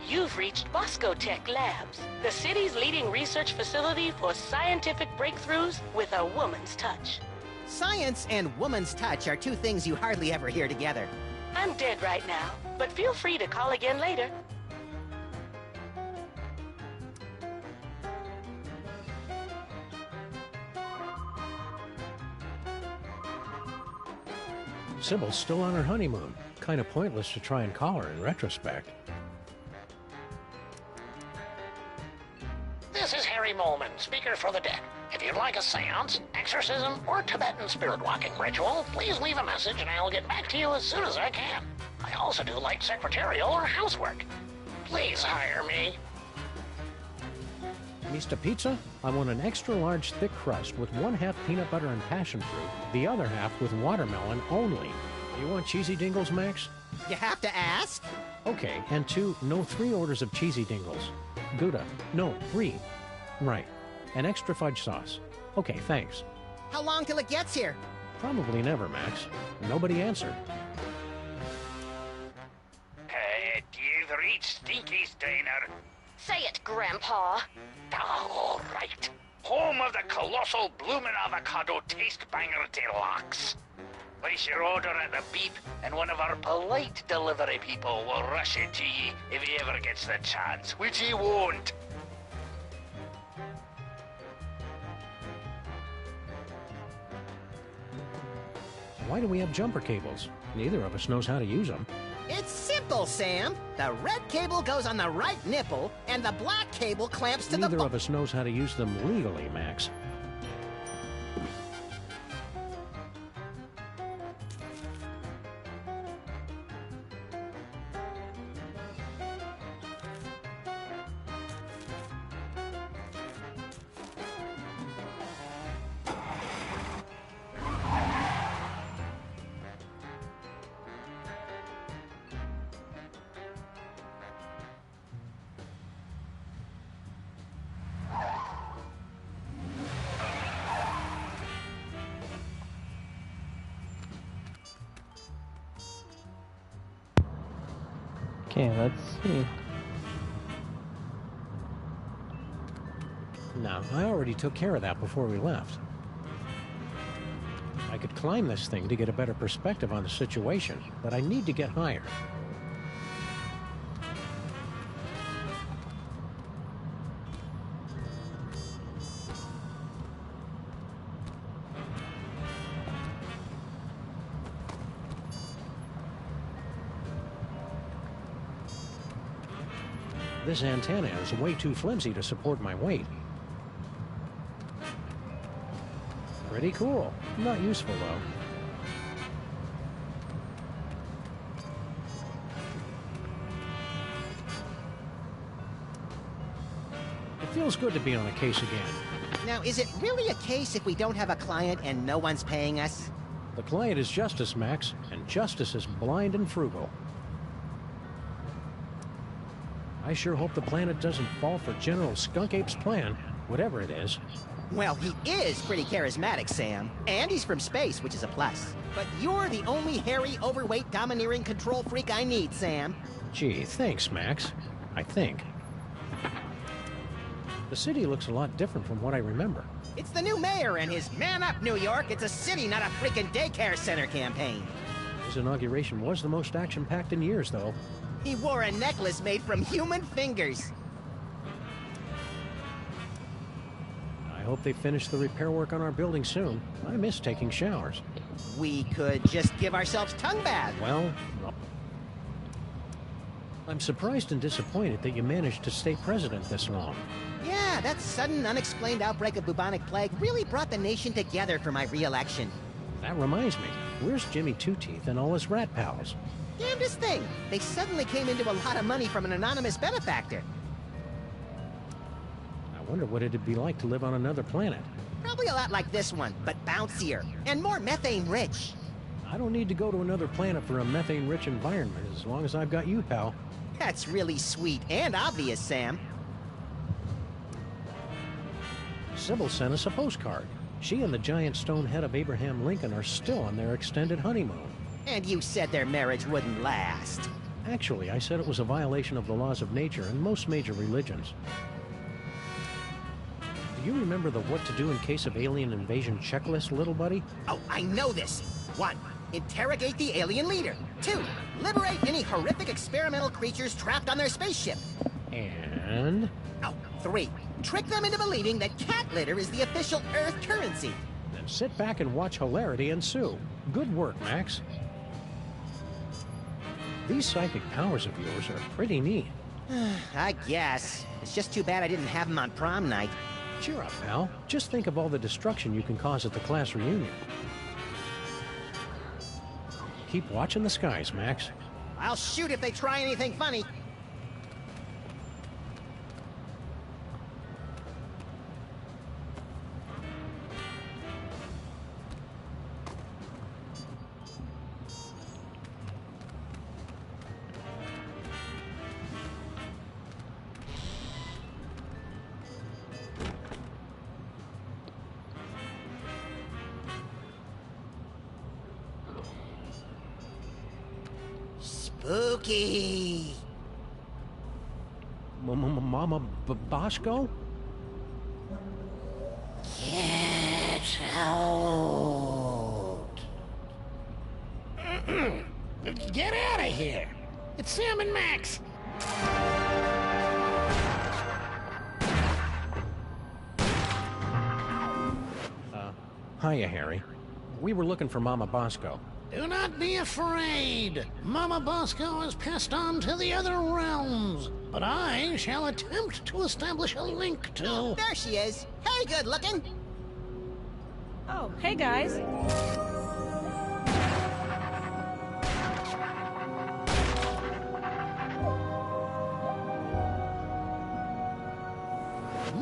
You've reached Bosco Tech Labs, the city's leading research facility for scientific breakthroughs with a woman's touch. Science and woman's touch are two things you hardly ever hear together. I'm dead right now, but feel free to call again later. Sybil's still on her honeymoon. Kind of pointless to try and call her in retrospect. This is Harry Molman, speaker for the dead. If you'd like a seance, exorcism, or Tibetan spirit-walking ritual, please leave a message and I'll get back to you as soon as I can. I also do light secretarial or housework. Please hire me. Mr. Pizza, I want an extra large thick crust with 1/2 peanut butter and passion fruit, the other half with watermelon only. You want cheesy dingles, Max? You have to ask? Okay, and 2, no 3 orders of cheesy dingles. Gouda, no, 3. Right. An extra fudge sauce. Okay, thanks. How long till it gets here? Probably never, Max. Nobody answered. You've reached Stinky's Diner. Say it, Grandpa. All right. Home of the colossal bloomin' avocado taste banger deluxe. Place your order at the beep, and one of our polite delivery people will rush it to ye if he ever gets the chance, which he won't. Why do we have jumper cables? Neither of us knows how to use them. It's simple, Sam. The red cable goes on the right nipple, and the black cable clamps to Neither of us knows how to use them legally, Max. Okay, let's see. No, I already took care of that before we left. I could climb this thing to get a better perspective on the situation, but I need to get higher. This antenna is way too flimsy to support my weight. Pretty cool. Not useful, though. It feels good to be on a case again. Now, is it really a case if we don't have a client and no one's paying us? The client is Justice, Max, and Justice is blind and frugal. I sure hope the planet doesn't fall for General Skunk Ape's plan, whatever it is. Well, he is pretty charismatic, Sam. And he's from space, which is a plus. But you're the only hairy, overweight, domineering control freak I need, Sam. Gee, thanks, Max. I think. The city looks a lot different from what I remember. It's the new mayor and his Man Up, New York. It's a city, not a freaking daycare center campaign. His inauguration was the most action-packed in years, though. He wore a necklace made from human fingers. I hope they finish the repair work on our building soon. I miss taking showers. We could just give ourselves tongue baths. Well, I'm surprised and disappointed that you managed to stay president this long. Yeah, that sudden, unexplained outbreak of bubonic plague really brought the nation together for my re-election. That reminds me, where's Jimmy Two-Teeth and all his rat pals? Damnedest thing! They suddenly came into a lot of money from an anonymous benefactor. I wonder what it'd be like to live on another planet. Probably a lot like this one, but bouncier, and more methane-rich. I don't need to go to another planet for a methane-rich environment, as long as I've got you, pal. That's really sweet and obvious, Sam. Sybil sent us a postcard. She and the giant stone head of Abraham Lincoln are still on their extended honeymoon. And you said their marriage wouldn't last. Actually, I said it was a violation of the laws of nature and most major religions. Do you remember the what to do in case of alien invasion checklist, little buddy? Oh, I know this. 1. Interrogate the alien leader. 2. Liberate any horrific experimental creatures trapped on their spaceship. And? Oh, 3. Trick them into believing that cat litter is the official Earth currency. Then sit back and watch hilarity ensue. Good work, Max. These psychic powers of yours are pretty neat. I guess. It's just too bad I didn't have them on prom night. Cheer up, pal. Just think of all the destruction you can cause at the class reunion. Keep watching the skies, Max. I'll shoot if they try anything funny. Spooky. Mama Bosco? Get out. Get out of here. It's Sam and Max. Hiya, Harry. We were looking for Mama Bosco. Do not be afraid. Mama Bosco has passed on to the other realms, but I shall attempt to establish a link to... Oh, there she is. Hey, good looking. Oh, hey guys.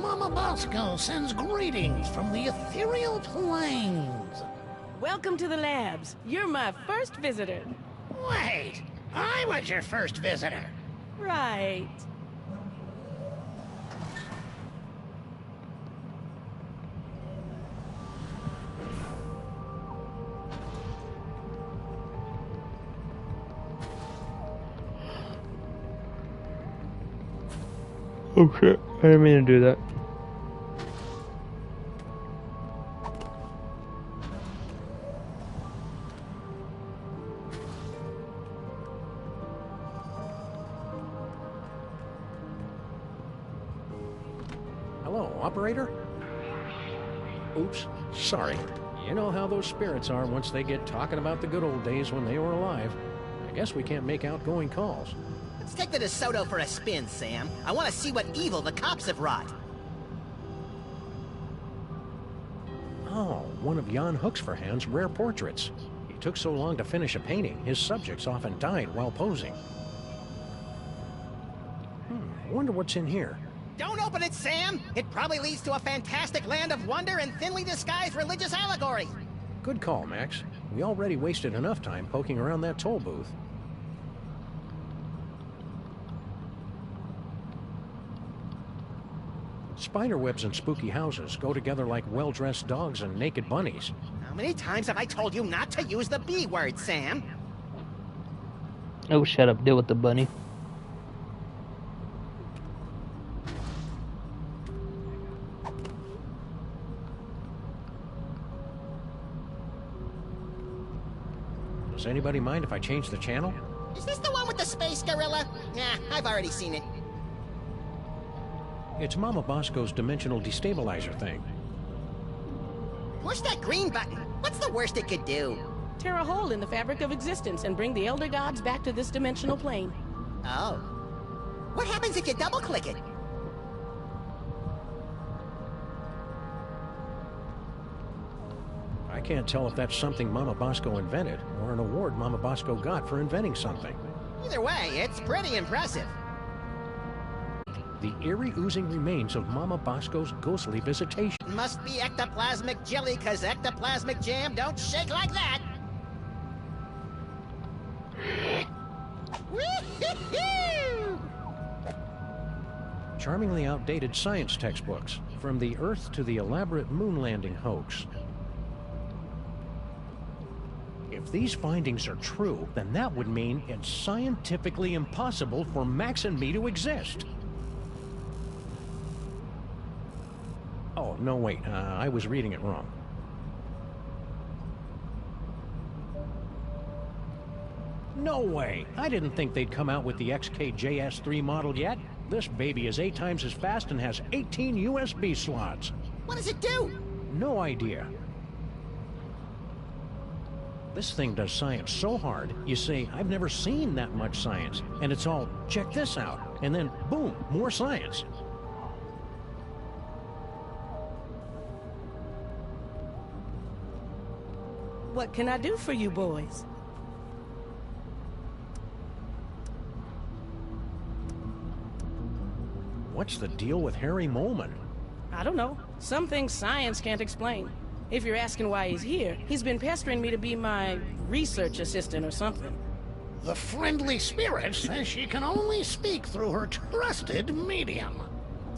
Mama Bosco sends greetings from the ethereal plains. Welcome to the labs. You're my first visitor. Wait, I was your first visitor. Right. Oh shit, I didn't mean to do that. Hello, operator? Oops, sorry. You know how those spirits are once they get talking about the good old days when they were alive. I guess we can't make outgoing calls. Let's take the DeSoto for a spin, Sam. I want to see what evil the cops have wrought. Oh, one of Jan Hooksverhand's rare portraits. He took so long to finish a painting, his subjects often died while posing. I wonder what's in here. Don't open it, Sam! It probably leads to a fantastic land of wonder and thinly disguised religious allegory. Good call, Max. We already wasted enough time poking around that toll booth. Spiderwebs and spooky houses go together like well-dressed dogs and naked bunnies. How many times have I told you not to use the B word, Sam? Oh, shut up. Deal with the bunny. Does anybody mind if I change the channel? Is this the one with the space gorilla? Nah, I've already seen it. It's Mama Bosco's dimensional destabilizer thing. Push that green button. What's the worst it could do? Tear a hole in the fabric of existence and bring the Elder Gods back to this dimensional plane. Oh. What happens if you double-click it? I can't tell if that's something Mama Bosco invented or an award Mama Bosco got for inventing something. Either way, it's pretty impressive. The eerie oozing remains of Mama Bosco's ghostly visitation. Must be ectoplasmic jelly, 'cause ectoplasmic jam don't shake like that. Charmingly outdated science textbooks, from the Earth to the elaborate moon landing hoax. If these findings are true, then that would mean it's scientifically impossible for Max and me to exist. Oh, no, wait. I was reading it wrong. No way! I didn't think they'd come out with the XKJS3 model yet. This baby is 8 times as fast and has 18 USB slots. What does it do? No idea. This thing does science so hard, you say, I've never seen that much science. And it's all, check this out. And then, boom, more science. What can I do for you boys? What's the deal with Harry Molman? I don't know. Some things science can't explain. If you're asking why he's here, he's been pestering me to be my research assistant or something. The friendly spirit says she can only speak through her trusted medium.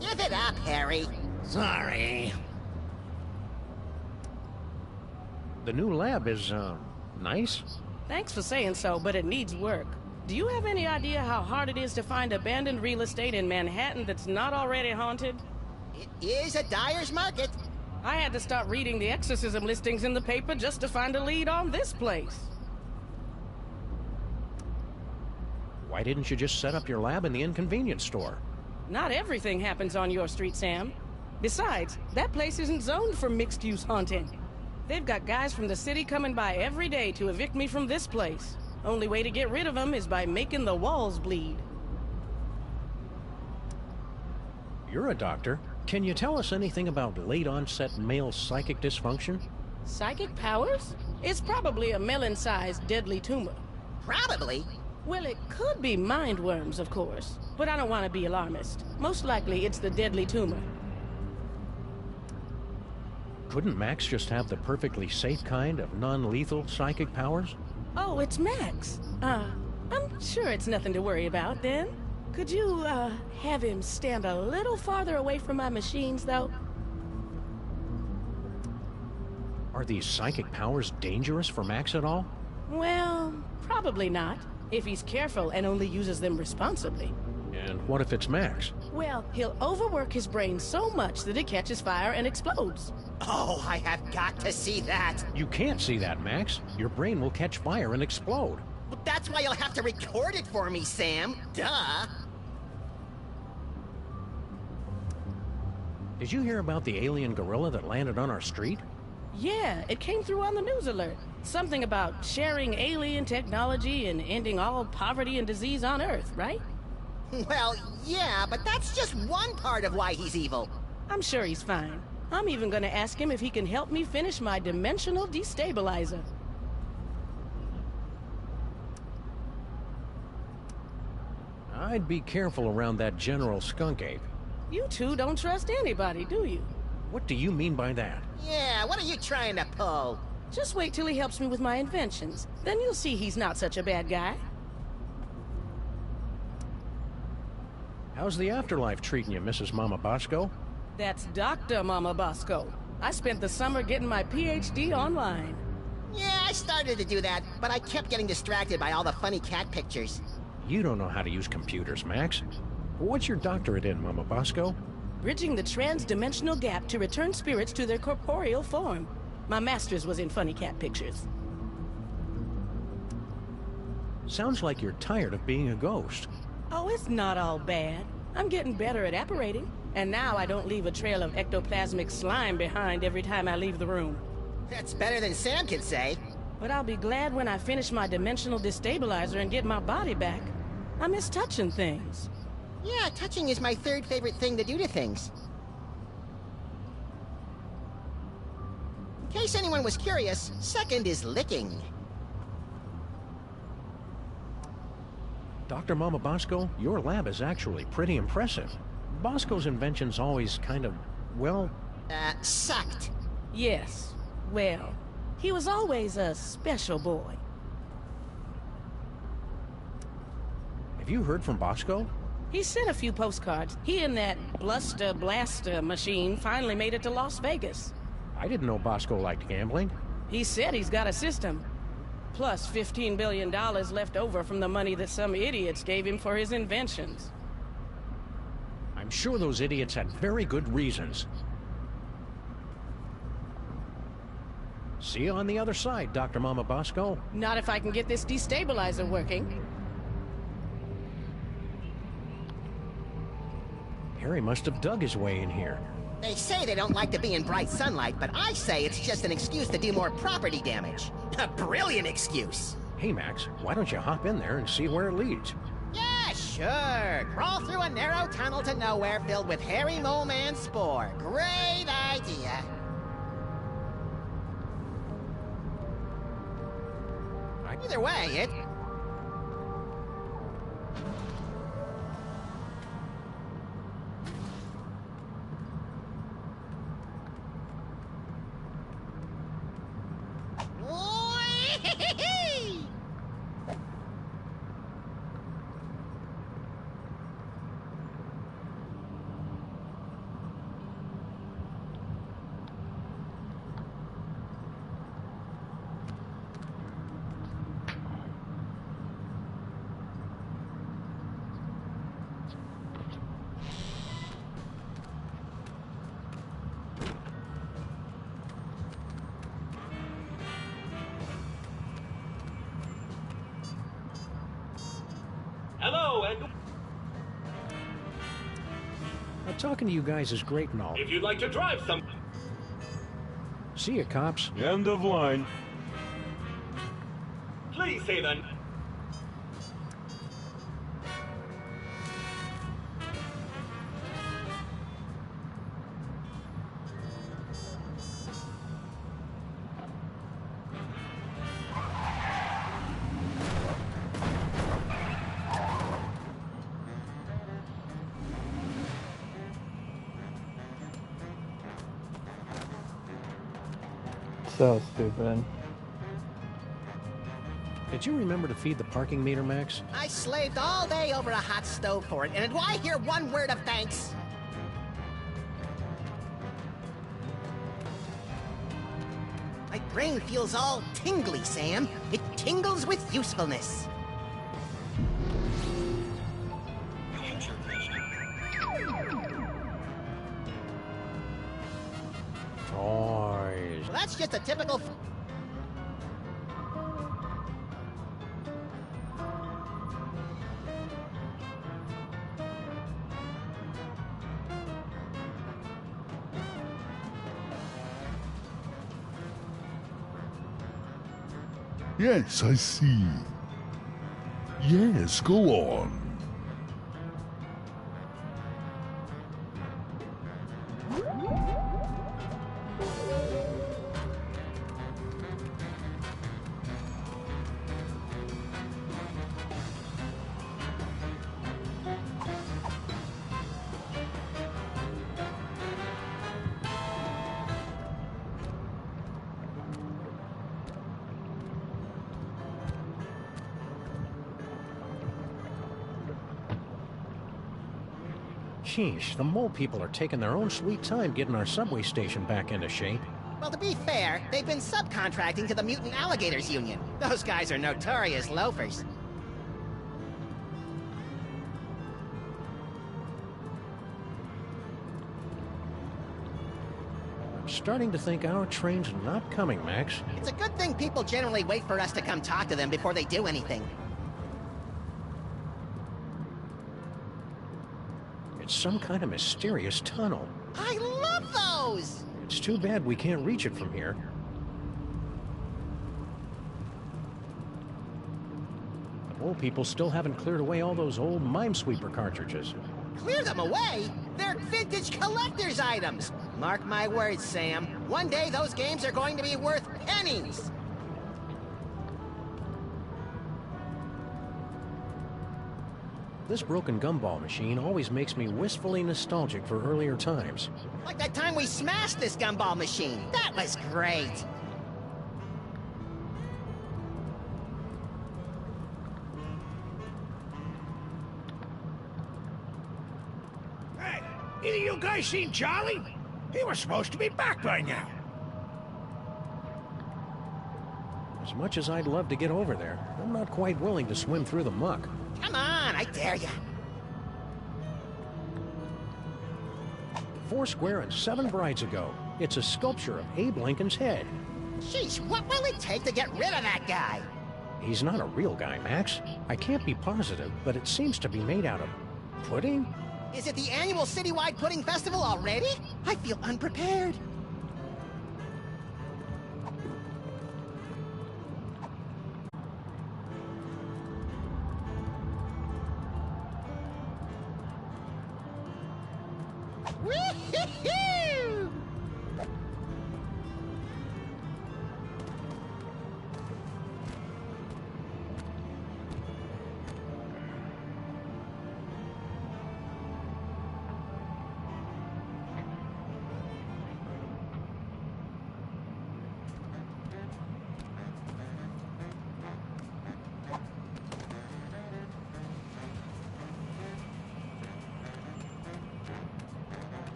Give it up, Harry. Sorry. The new lab is, nice? Thanks for saying so, but it needs work. Do you have any idea how hard it is to find abandoned real estate in Manhattan that's not already haunted? It is a dyer's market. I had to start reading the exorcism listings in the paper just to find a lead on this place. Why didn't you just set up your lab in the inconvenience store? Not everything happens on your street, Sam. Besides, that place isn't zoned for mixed-use haunting. They've got guys from the city coming by every day to evict me from this place. Only way to get rid of them is by making the walls bleed. You're a doctor. Can you tell us anything about late-onset male psychic dysfunction? Psychic powers? It's probably a melon-sized deadly tumor. Probably? Well, it could be mind worms, of course. But I don't want to be alarmist. Most likely it's the deadly tumor. Couldn't Max just have the perfectly safe kind of non-lethal psychic powers? Oh, it's Max. I'm sure it's nothing to worry about, then. Could you, have him stand a little farther away from my machines, though? Are these psychic powers dangerous for Max at all? Well, probably not, if he's careful and only uses them responsibly. And what if it's Max? Well, he'll overwork his brain so much that it catches fire and explodes. Oh, I have got to see that. You can't see that, Max. Your brain will catch fire and explode. Well, that's why you'll have to record it for me, Sam. Duh. Did you hear about the alien gorilla that landed on our street? Yeah, it came through on the news alert. Something about sharing alien technology and ending all poverty and disease on Earth, right? Well, yeah, but that's just one part of why he's evil. I'm sure he's fine. I'm even gonna ask him if he can help me finish my dimensional destabilizer. I'd be careful around that General Skunk Ape. You two don't trust anybody, do you? What do you mean by that? Yeah, what are you trying to pull? Just wait till he helps me with my inventions. Then you'll see he's not such a bad guy. How's the afterlife treating you, Mrs. Mama Bosco? That's Dr. Mama Bosco. I spent the summer getting my PhD online. Yeah, I started to do that, but I kept getting distracted by all the funny cat pictures. You don't know how to use computers, Max. What's your doctorate in, Mama Bosco? Bridging the trans-dimensional gap to return spirits to their corporeal form. My master's was in funny cat pictures. Sounds like you're tired of being a ghost. Oh, it's not all bad. I'm getting better at apparating. And now I don't leave a trail of ectoplasmic slime behind every time I leave the room. That's better than Sam could say. But I'll be glad when I finish my dimensional destabilizer and get my body back. I miss touching things. Yeah, touching is my third favorite thing to do to things. In case anyone was curious, second is licking. Dr. Mama Bosco, your lab is actually pretty impressive. Bosco's inventions always kind of, well... sucked. Yes. Well, he was always a special boy. Have you heard from Bosco? He sent a few postcards. He and that Bluster Blaster machine finally made it to Las Vegas. I didn't know Bosco liked gambling. He said he's got a system. Plus $15 billion left over from the money that some idiots gave him for his inventions. I'm sure those idiots had very good reasons. See you on the other side, Dr. Mama Bosco. Not if I can get this destabilizer working. Harry must have dug his way in here. They say they don't like to be in bright sunlight, but I say it's just an excuse to do more property damage. A brilliant excuse. Hey, Max, why don't you hop in there and see where it leads? Yeah, sure. Crawl through a narrow tunnel to nowhere filled with hairy mole man spore. Great idea. Either way, it... Hello, and Now, talking to you guys is great and all. if you'd like to drive some... See ya, cops. End of line. Please say the... So stupid. Did you remember to feed the parking meter, Max? I slaved all day over a hot stove for it, and do I hear one word of thanks? My brain feels all tingly, Sam. It tingles with usefulness. Toys. Well, that's just a typical... Yes, I see. Yes, go on. Sheesh, the mole people are taking their own sweet time getting our subway station back into shape. Well, to be fair, they've been subcontracting to the Mutant Alligators Union. Those guys are notorious loafers. I'm starting to think our train's not coming, Max. It's a good thing people generally wait for us to come talk to them before they do anything. It's some kind of mysterious tunnel. I love those! It's too bad we can't reach it from here. The mole people still haven't cleared away all those old Minesweeper cartridges. Clear them away? They're vintage collector's items! Mark my words, Sam. One day those games are going to be worth pennies! This broken gumball machine always makes me wistfully nostalgic for earlier times. Like that time we smashed this gumball machine. That was great! Hey, either you guys seen Charlie? He was supposed to be back by now. As much as I'd love to get over there, I'm not quite willing to swim through the muck. Come on, I dare ya. 4 square and 7 brides ago. It's a sculpture of Abe Lincoln's head. Sheesh, what will it take to get rid of that guy? He's not a real guy, Max. I can't be positive, but it seems to be made out of pudding? Is it the annual citywide pudding festival already? I feel unprepared. Woo-hoo-hoo!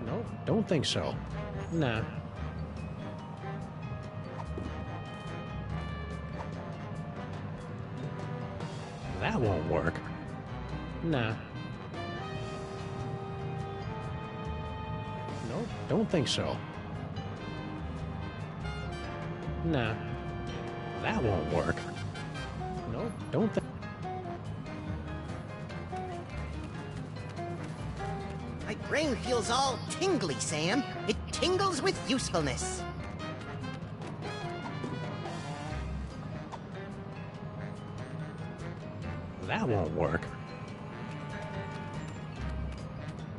No, don't think so. Nah. That won't work. Nah. No, don't think so. Nah, that won't work. No, don't think. My brain feels all tingly, Sam. It tingles with usefulness. That won't work.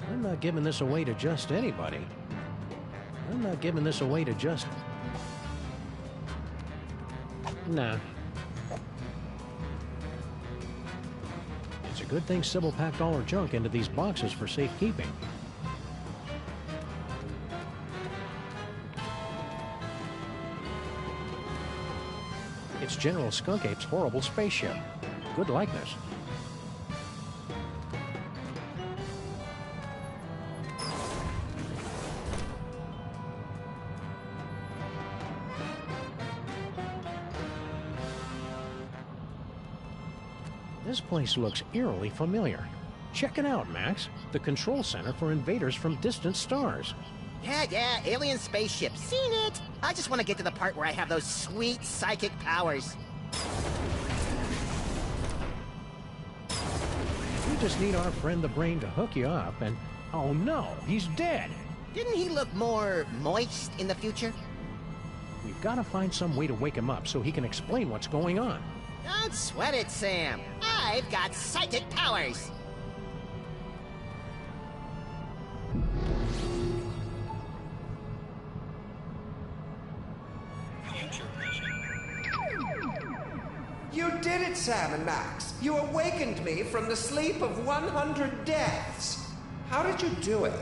I'm not giving this away to just anybody. I'm not giving this away to just... Nah. It's a good thing Sybil packed all her junk into these boxes for safekeeping. It's General Skunk Ape's horrible spaceship. Good likeness. This place looks eerily familiar. Check it out, Max. The control center for invaders from distant stars. Yeah, alien spaceship. Seen it! I just want to get to the part where I have those sweet psychic powers. We just need our friend the Brain to hook you up and... Oh no, he's dead! Didn't he look more moist in the future? We've got to find some way to wake him up so he can explain what's going on. Don't sweat it, Sam. I've got psychic powers. You did it, Sam and Max. You awakened me from the sleep of 100 deaths. How did you do it?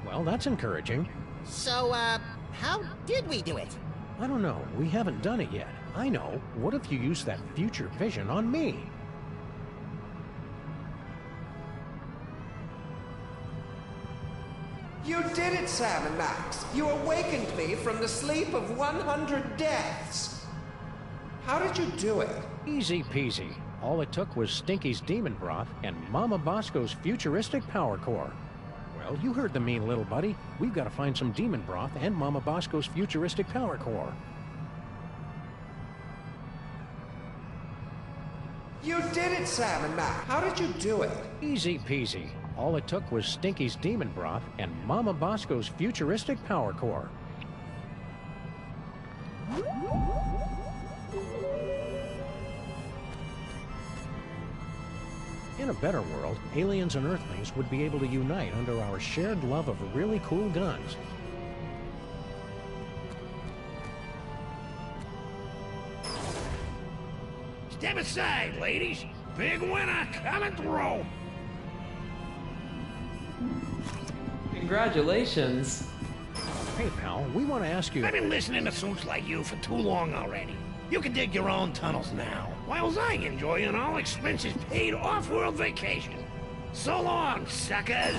Well, that's encouraging. So, how did we do it? I don't know. We haven't done it yet. I know. What if you used that future vision on me? You did it, Sam and Max. You awakened me from the sleep of 100 deaths. How did you do it? Easy peasy. All it took was Stinky's demon broth and Mama Bosco's futuristic power core. Well, you heard the mean little buddy. We've got to find some demon broth and Mama Bosco's futuristic power core. You did it, Sam and Max. How did you do it? Easy peasy. All it took was Stinky's demon broth and Mama Bosco's futuristic power core. In a better world, aliens and Earthlings would be able to unite under our shared love of really cool guns. Step aside, ladies. Big winner coming through. Congratulations. Hey, pal, we want to ask you... I've been listening to suits like you for too long already. You can dig your own tunnels now, whilst I enjoy an all-expenses-paid off-world vacation. So long, suckers!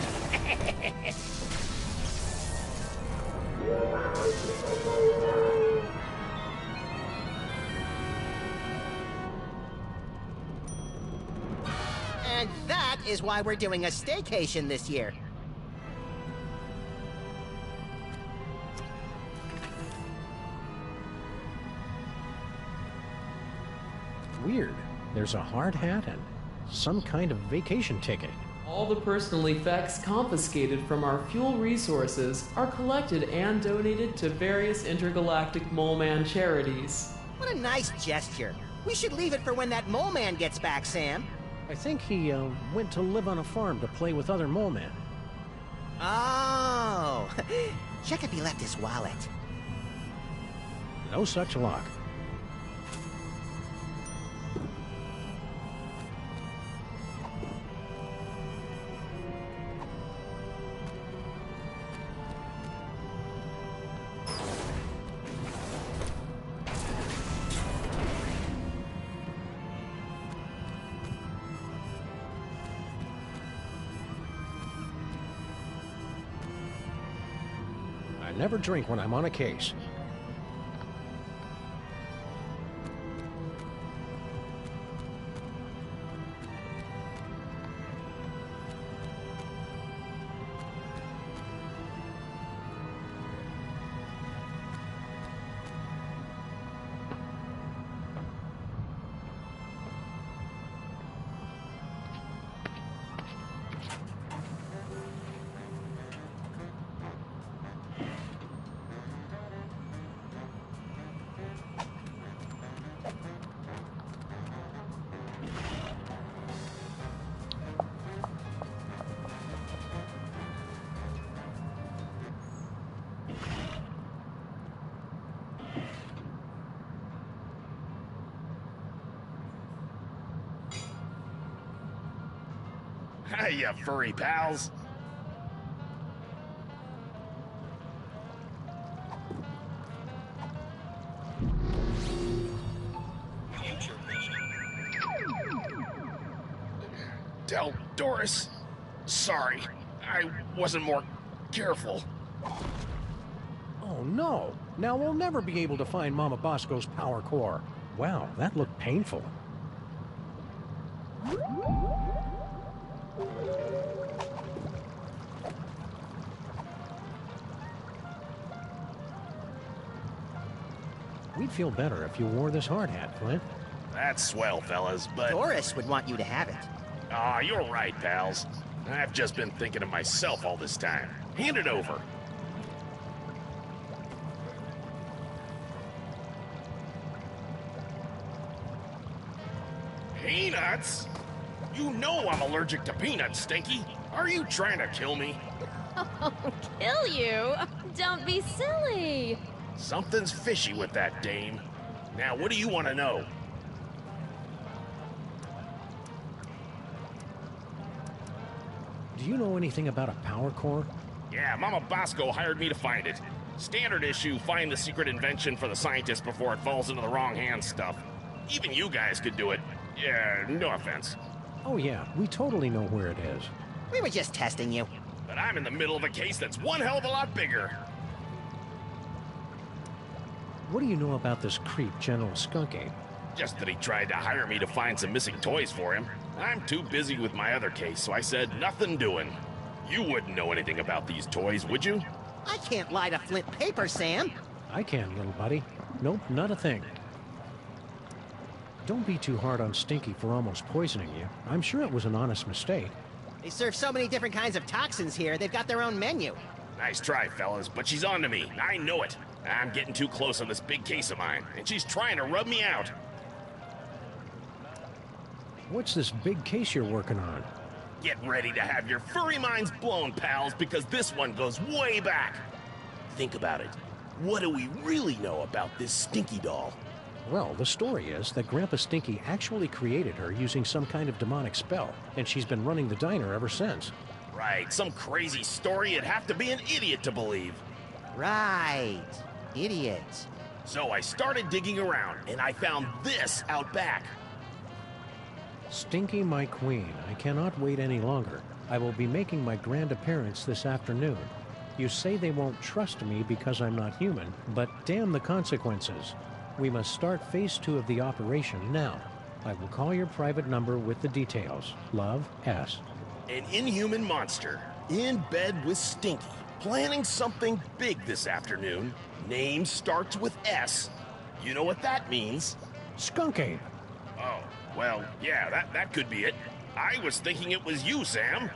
And that is why we're doing a staycation this year. Weird. There's a hard hat and some kind of vacation ticket. All the personal effects confiscated from our fuel resources are collected and donated to various intergalactic Mole Man charities. What a nice gesture. We should leave it for when that Mole Man gets back, Sam. I think he went to live on a farm to play with other mole men. Oh, check if he left his wallet. No such luck. I never drink when I'm on a case. Hiya, furry pals. Tell Doris. Sorry, I wasn't more careful. Oh no! Now we'll never be able to find Mama Bosco's power core. Wow, that looked painful. We'd feel better if you wore this hard hat, Clint. That's swell, fellas, but... Doris would want you to have it. Aw, you're right, pals. I've just been thinking of myself all this time. Hand it over. Peanuts? You know I'm allergic to peanuts, Stinky. Are you trying to kill me? Oh, kill you? Don't be silly. Something's fishy with that dame. Now, what do you want to know? Do you know anything about a power core? Yeah, Mama Bosco hired me to find it. Standard issue, find the secret invention for the scientists before it falls into the wrong hands stuff. Even you guys could do it. Yeah, no offense. Oh yeah, we totally know where it is. We were just testing you. But I'm in the middle of a case that's one hell of a lot bigger. What do you know about this creep, General Skunky? Just that he tried to hire me to find some missing toys for him. I'm too busy with my other case, so I said nothing doing. You wouldn't know anything about these toys, would you? I can't lie to Flint paper, Sam. I can, little buddy. Nope, not a thing. Don't be too hard on Stinky for almost poisoning you. I'm sure it was an honest mistake. They serve so many different kinds of toxins here, they've got their own menu. Nice try, fellas, but she's on to me. I know it. I'm getting too close on this big case of mine, and she's trying to rub me out. What's this big case you're working on? Get ready to have your furry minds blown, pals, because this one goes way back. Think about it. What do we really know about this Stinky doll? Well, the story is that Grandpa Stinky actually created her using some kind of demonic spell, and she's been running the diner ever since. Right, some crazy story you'd have to be an idiot to believe. Right. Idiot. So I started digging around, and I found this out back. Stinky, my queen, I cannot wait any longer. I will be making my grand appearance this afternoon. You say they won't trust me because I'm not human, but damn the consequences. We must start phase 2 of the operation now. I will call your private number with the details. Love, S. An inhuman monster, in bed with Stinky, planning something big this afternoon. Name starts with S. You know what that means? Skunky. Oh, well, yeah, that could be it. I was thinking it was you, Sam.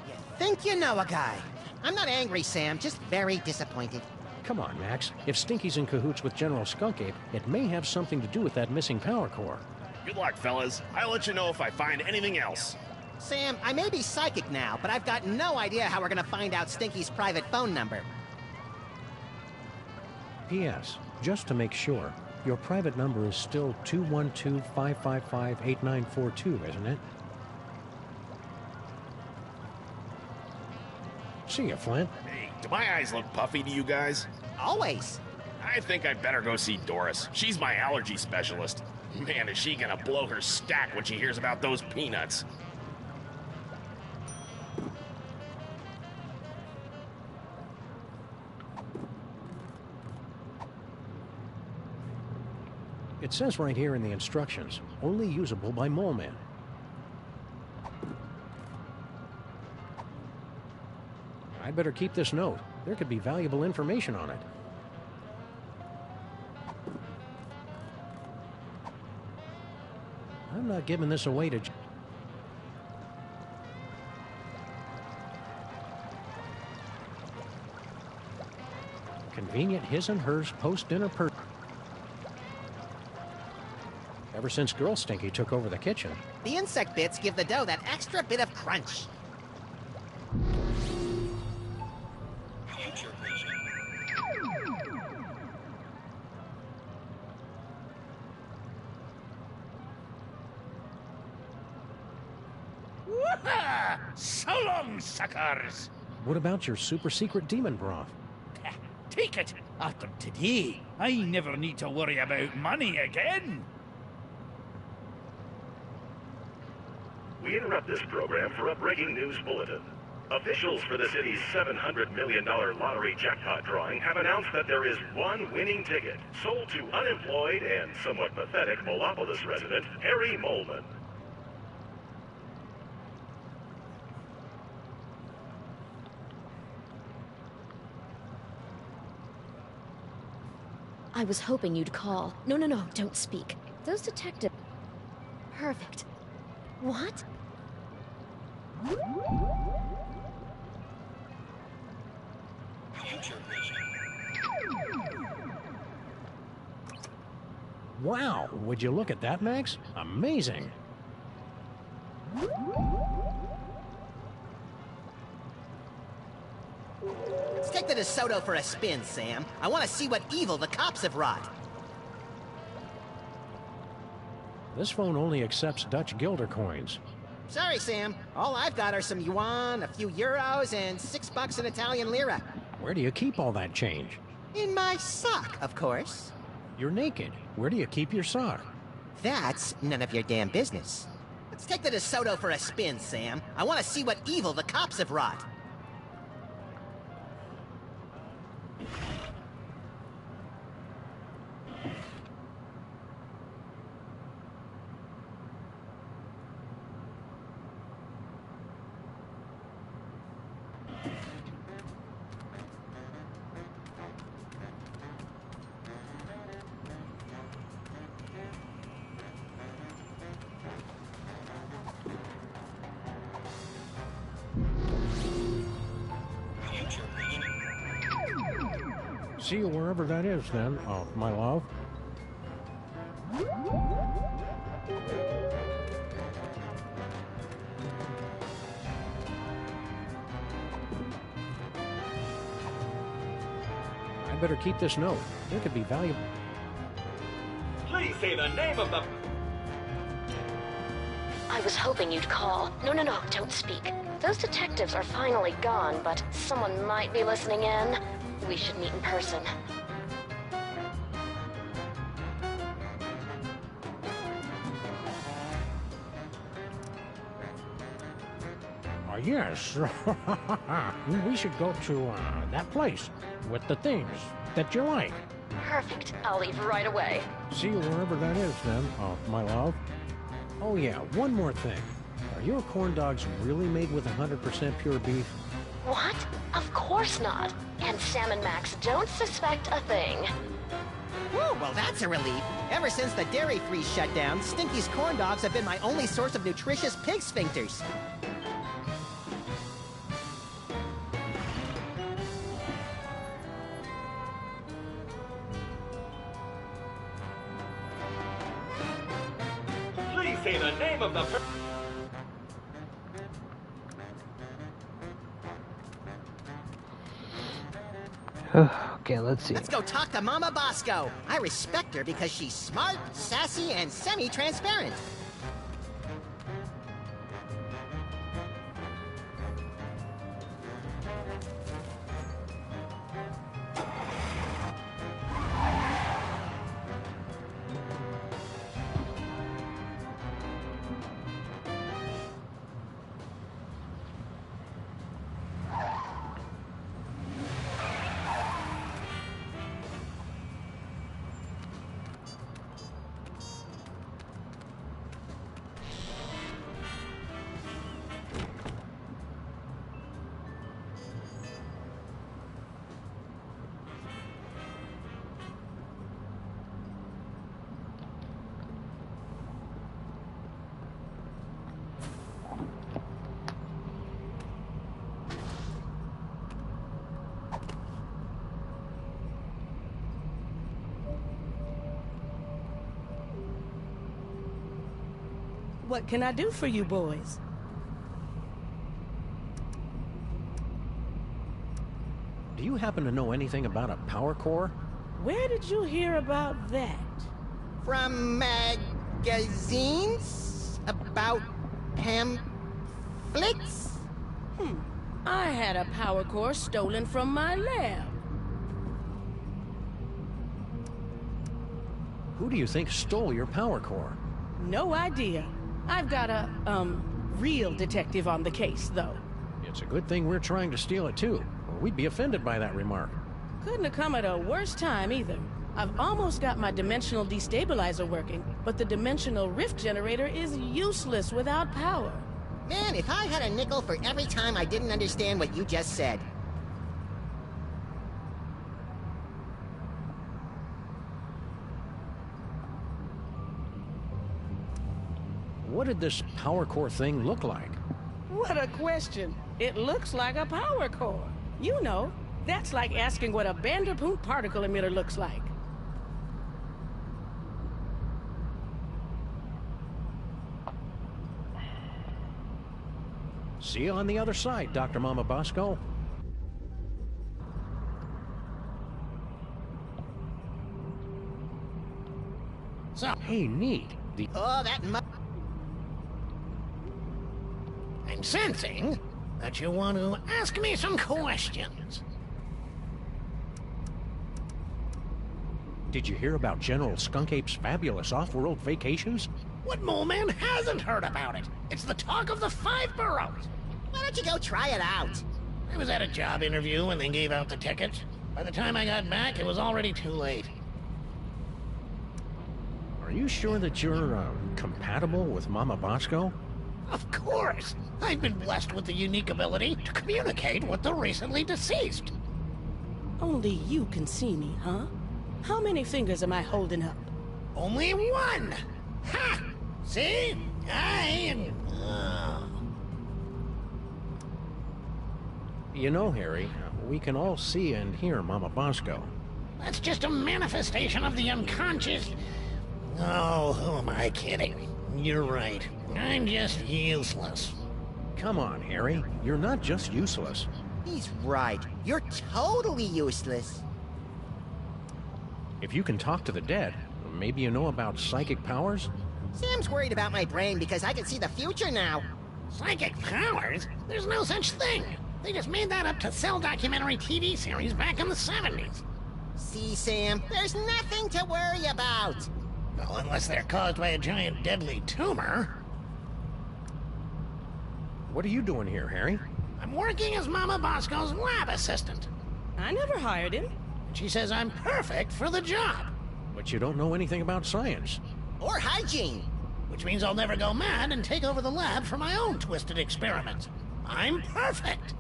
You think you know a guy. I'm not angry, Sam, just very disappointed. Come on, Max. If Stinky's in cahoots with General Skunkape, it may have something to do with that missing power core. Good luck, fellas. I'll let you know if I find anything else. Sam, I may be psychic now, but I've got no idea how we're gonna find out Stinky's private phone number. P.S. Just to make sure, your private number is still 212-555-8942, isn't it? See ya, Flint. Hey, do my eyes look puffy to you guys? Always. I think I'd better go see Doris. She's my allergy specialist. Man, is she gonna blow her stack when she hears about those peanuts. It says right here in the instructions, only usable by Mole Man. I'd better keep this note. There could be valuable information on it. I'm not giving this away to... Convenient his and hers post-dinner Ever since Girl Stinky took over the kitchen. The insect bits give the dough that extra bit of crunch. So long, suckers! What about your super secret demon broth? Take it! After today, I never need to worry about money again! We interrupt this program for a breaking news bulletin. Officials for the city's $700 million lottery jackpot drawing have announced that there is one winning ticket sold to unemployed and somewhat pathetic Molopolis resident Harry Molman. I was hoping you'd call. No, don't speak. Those detectives... Perfect. What? Wow, would you look at that, Max? Amazing. Let's take the DeSoto for a spin, Sam. I want to see what evil the cops have wrought. This phone only accepts Dutch guilder coins. Sorry, Sam. All I've got are some yuan, a few euros, and $6 in Italian lira. Where do you keep all that change? In my sock, of course. You're naked. Where do you keep your sock? That's none of your damn business. Let's take the DeSoto for a spin, Sam. I want to see what evil the cops have wrought. See you wherever that is, then, my love. I better keep this note. It could be valuable. Please say the name of the... I was hoping you'd call. No, don't speak. Those detectives are finally gone, but someone might be listening in. We should meet in person. Yes. We should go to that place with the things that you like. Perfect. I'll leave right away. See you wherever that is, then, my love. Oh, yeah, one more thing. Are your corn dogs really made with 100% pure beef? What? Of course not. And Sam and Max don't suspect a thing. Whew, well, that's a relief. Ever since the dairy-free shutdown, Stinky's corn dogs have been my only source of nutritious pig sphincters. Please say the name of the... Okay, let's see. Let's go talk to Mama Bosco. I respect her because she's smart, sassy, and semi-transparent. What can I do for you boys? Do you happen to know anything about a power core? Where did you hear about that? From magazines? About Flitz? I had a power core stolen from my lab. Who do you think stole your power core? No idea. I've got a, real detective on the case, though. It's a good thing we're trying to steal it too, or we'd be offended by that remark. Couldn't have come at a worse time either. I've almost got my dimensional destabilizer working, but the dimensional rift generator is useless without power. Man, if I had a nickel for every time I didn't understand what you just said. What did this power core thing look like? What a question. It looks like a power core. You know, that's like asking what a Vanderpool particle emitter looks like. See you on the other side, Dr. Mama Bosco. So, hey, neat. Oh, that I'm sensing that you want to ask me some questions. Did you hear about General Skunk Ape's fabulous off-world vacations? What mole man hasn't heard about it? It's the talk of the 5 boroughs. Why don't you go try it out? I was at a job interview when they gave out the tickets. By the time I got back, it was already too late. Are you sure that you're, compatible with Mama Bosco? Of course! I've been blessed with the unique ability to communicate with the recently deceased. Only you can see me, huh? How many fingers am I holding up? Only 1! Ha! See? I am... You know, Harry, we can all see and hear Mama Bosco. That's just a manifestation of the unconscious... Oh, who am I kidding? You're right. I'm just useless. Come on, Harry. You're not just useless. He's right. You're totally useless. If you can talk to the dead, maybe you know about psychic powers? Sam's worried about my brain because I can see the future now. Psychic powers? There's no such thing. They just made that up to sell documentary TV series back in the 70s. See, Sam, there's nothing to worry about. Well, unless they're caused by a giant deadly tumor. What are you doing here, Harry? I'm working as Mama Bosco's lab assistant. I never hired him. She says I'm perfect for the job. But you don't know anything about science. Or hygiene. Which means I'll never go mad and take over the lab for my own twisted experiments. I'm perfect.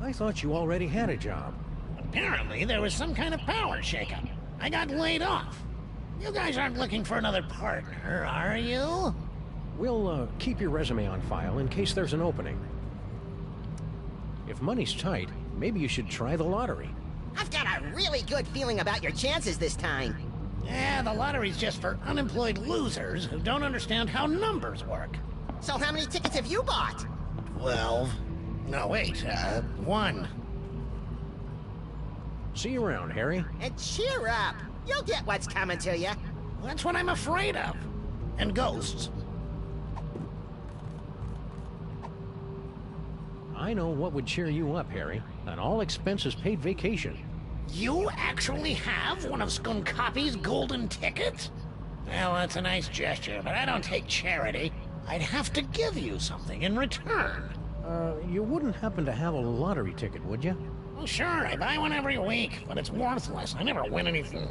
I thought you already had a job. Apparently there was some kind of power shakeup. I got laid off. You guys aren't looking for another partner, are you? We'll, keep your resume on file in case there's an opening. If money's tight, maybe you should try the lottery. I've got a really good feeling about your chances this time. Yeah, the lottery's just for unemployed losers who don't understand how numbers work. So how many tickets have you bought? 12. No, wait, 1. See you around, Harry. And cheer up. You'll get what's coming to you. That's what I'm afraid of. And ghosts. I know what would cheer you up, Harry. An all-expenses-paid vacation. You actually have one of Skunkopy's golden tickets? Well, that's a nice gesture, but I don't take charity. I'd have to give you something in return. You wouldn't happen to have a lottery ticket, would you? Well, sure, I buy one every week, but it's worthless. I never win anything.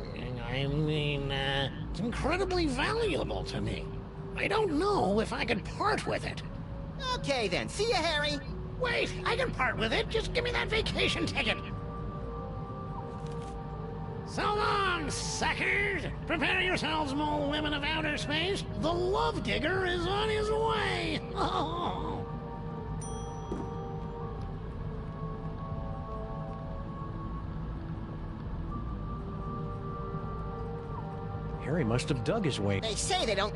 I mean, it's incredibly valuable to me. I don't know if I could part with it. Okay then, see ya, Harry. Wait, I can part with it. Just give me that vacation ticket. So long, suckers! Prepare yourselves, mole women of outer space. The love digger is on his way. Oh. Harry must have dug his way. They say they don't...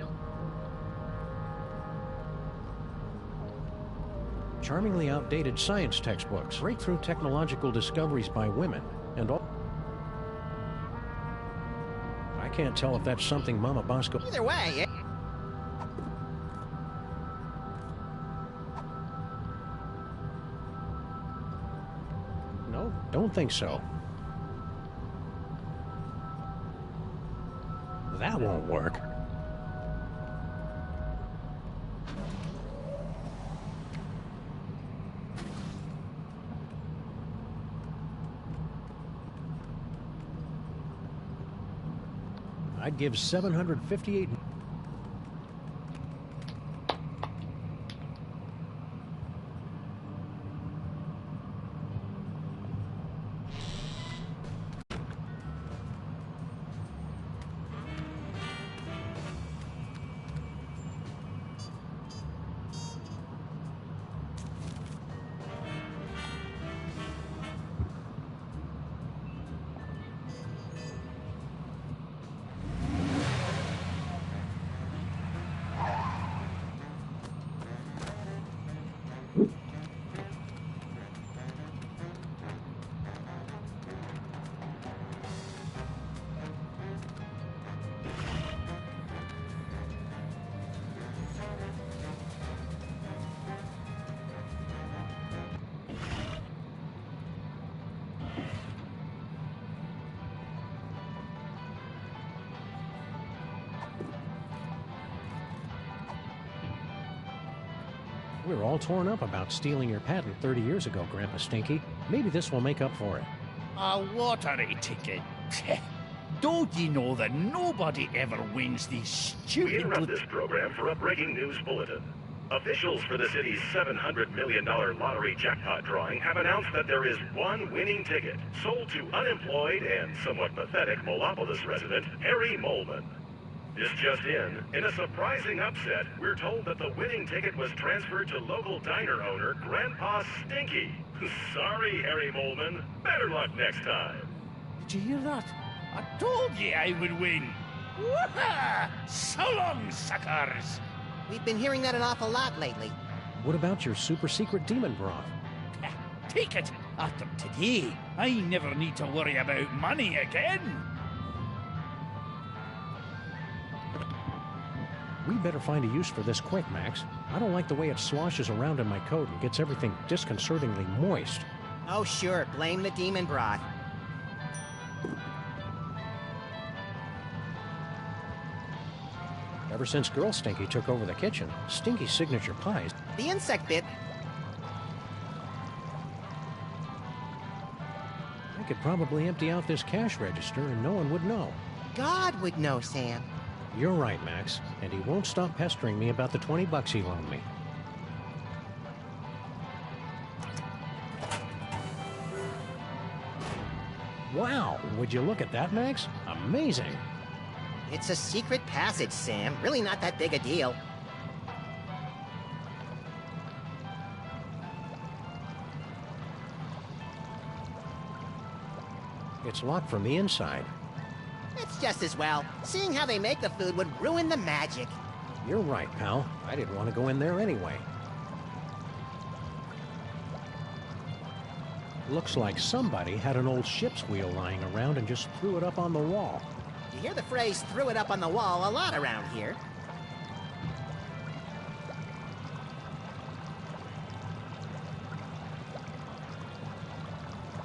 Charmingly outdated science textbooks, breakthrough technological discoveries by women, and all... I can't tell if that's something Mama Bosco... Either way, No, don't think so. That won't work. I'd give 758... We were all torn up about stealing your patent 30 years ago, Grandpa Stinky. Maybe this will make up for it. A lottery ticket? Don't you know that nobody ever wins these We stupid... interrupt this program for a breaking news bulletin. Officials for the city's $700 million lottery jackpot drawing have announced that there is one winning ticket sold to unemployed and somewhat pathetic Molopolis resident Harry Molman. This just in a surprising upset, we're told that the winning ticket was transferred to local diner owner Grandpa Stinky. Sorry, Harry Molman. Better luck next time. Did you hear that? I told you I would win. Woohoo! So long, suckers! We've been hearing that an awful lot lately. What about your super secret demon broth? Take it. After today, I never need to worry about money again. We better find a use for this quick, Max. I don't like the way it sloshes around in my coat and gets everything disconcertingly moist. Oh, sure. Blame the demon broth. Ever since Girl Stinky took over the kitchen, Stinky's signature pies... The insect bit. I could probably empty out this cash register and no one would know. God would know, Sam. You're right, Max. And he won't stop pestering me about the $20 he loaned me. Wow! Would you look at that, Max? Amazing! It's a secret passage, Sam. Really not that big a deal. It's locked from the inside. It's just as well. Seeing how they make the food would ruin the magic. You're right, pal. I didn't want to go in there anyway. Looks like somebody had an old ship's wheel lying around and just threw it up on the wall. You hear the phrase, threw it up on the wall, a lot around here.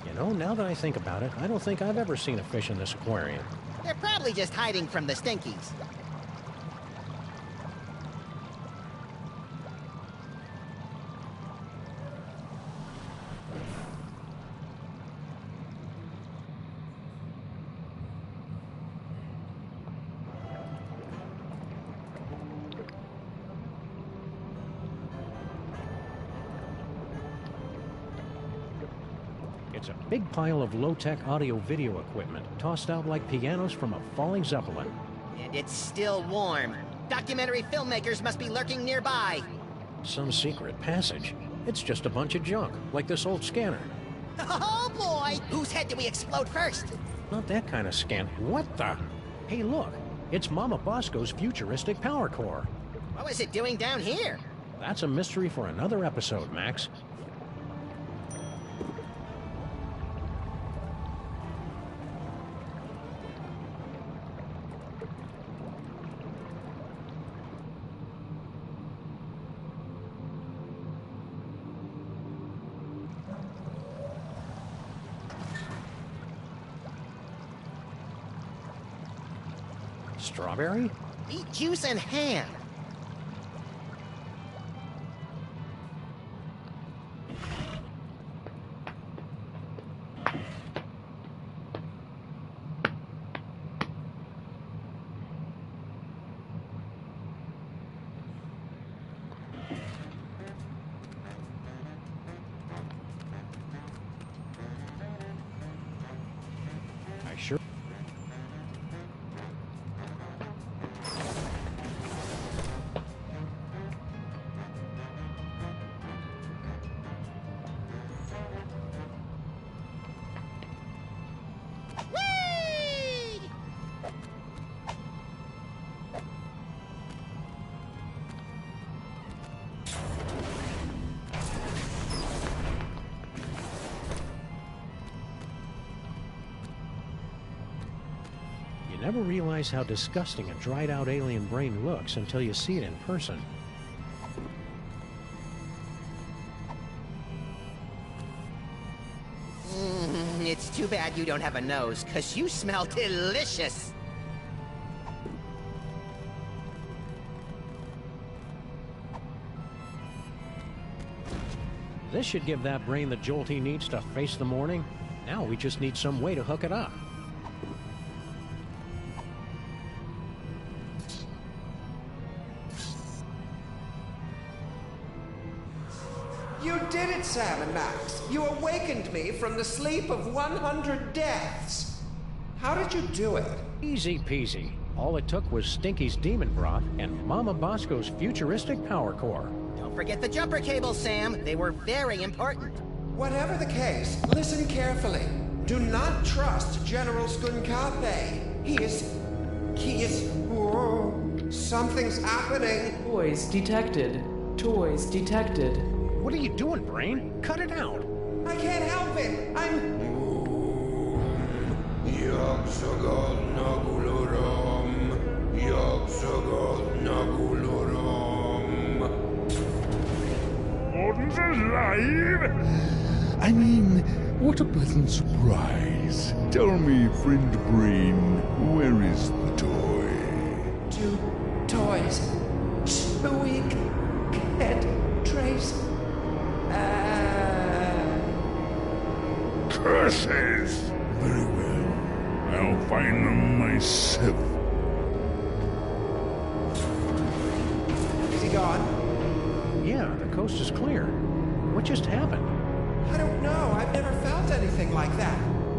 You know, now that I think about it, I don't think I've ever seen a fish in this aquarium. They're probably just hiding from the Stinkies. It's a big pile of low-tech audio-video equipment, tossed out like pianos from a falling Zeppelin. And it's still warm. Documentary filmmakers must be lurking nearby. Some secret passage. It's just a bunch of junk, like this old scanner. Oh boy! Whose head do we explode first? Not that kind of scan. What the? Hey, look. It's Mama Bosco's futuristic power core. What was it doing down here? That's a mystery for another episode, Max. Strawberry? Beet juice and ham. I sure... You never realize how disgusting a dried-out alien brain looks until you see it in person. It's too bad you don't have a nose, 'cause you smell delicious. This should give that brain the jolt he needs to face the morning. Now we just need some way to hook it up. You did it, Sam and Max. You awakened me from the sleep of 100 deaths. How did you do it? Easy peasy. All it took was Stinky's demon broth and Mama Bosco's futuristic power core. Don't forget the jumper cables, Sam. They were very important. Whatever the case, listen carefully. Do not trust General Skunkape. He is... Whoa, something's happening. Toys detected. Toys detected. What are you doing, brain? Cut it out. I can't help it. I'm... Gordon's alive? I mean, what a pleasant surprise. Tell me, friend Brain, where is the toy? 2 toys. 2 weak head trace. Curses! Very well. I'll find them myself. Is he gone? Yeah, the coast is clear. What just happened? I don't know. I've never felt anything like that.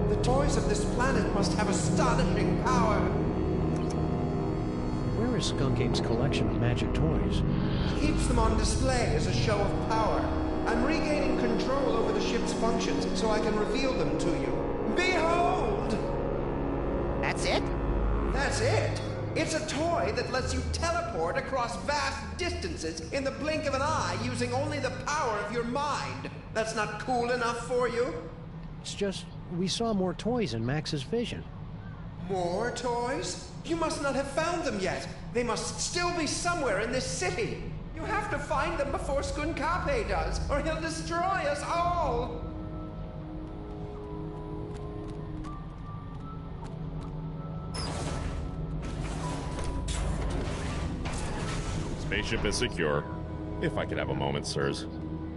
The toys of this planet must have astonishing power. Where is Skunk Ape's collection of magic toys? He keeps them on display as a show of power. I'm regaining control over the ship's functions so I can reveal them to you. Behold! That's it? That's it. It's a toy that lets you teleport across vast distances in the blink of an eye using only the power of your mind. That's not cool enough for you? It's just, we saw more toys in Max's vision. More toys? You must not have found them yet. They must still be somewhere in this city. You have to find them before Skunkape does, or he'll destroy us all! Spaceship is secure. If I could have a moment, sirs.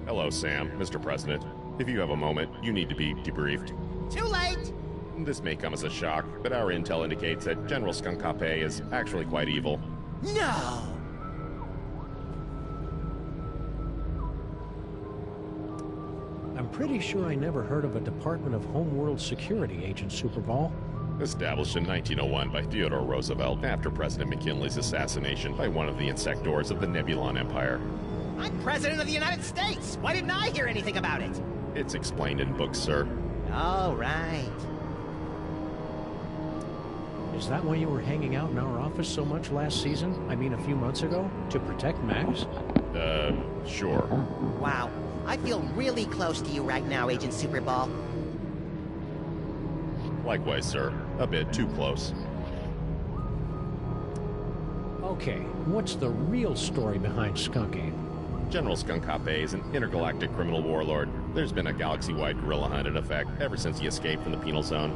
Hello, Sam, Mr. President. If you have a moment, you need to be debriefed. Too late! This may come as a shock, but our intel indicates that General Skunkape is actually quite evil. No! I'm pretty sure I never heard of a Department of Homeworld Security, Agent Superball. Established in 1901 by Theodore Roosevelt after President McKinley's assassination by one of the insectors of the Nebulon Empire. I'm President of the United States! Why didn't I hear anything about it? It's explained in books, sir. Oh, right. Is that why you were hanging out in our office so much last season? I mean, a few months ago? To protect Max? Sure. Wow. I feel really close to you right now, Agent Superball. Likewise, sir. A bit too close. Okay, what's the real story behind Skunk Ape? General Skunkape is an intergalactic criminal warlord. There's been a galaxy-wide guerrilla hunt in effect ever since he escaped from the penal zone.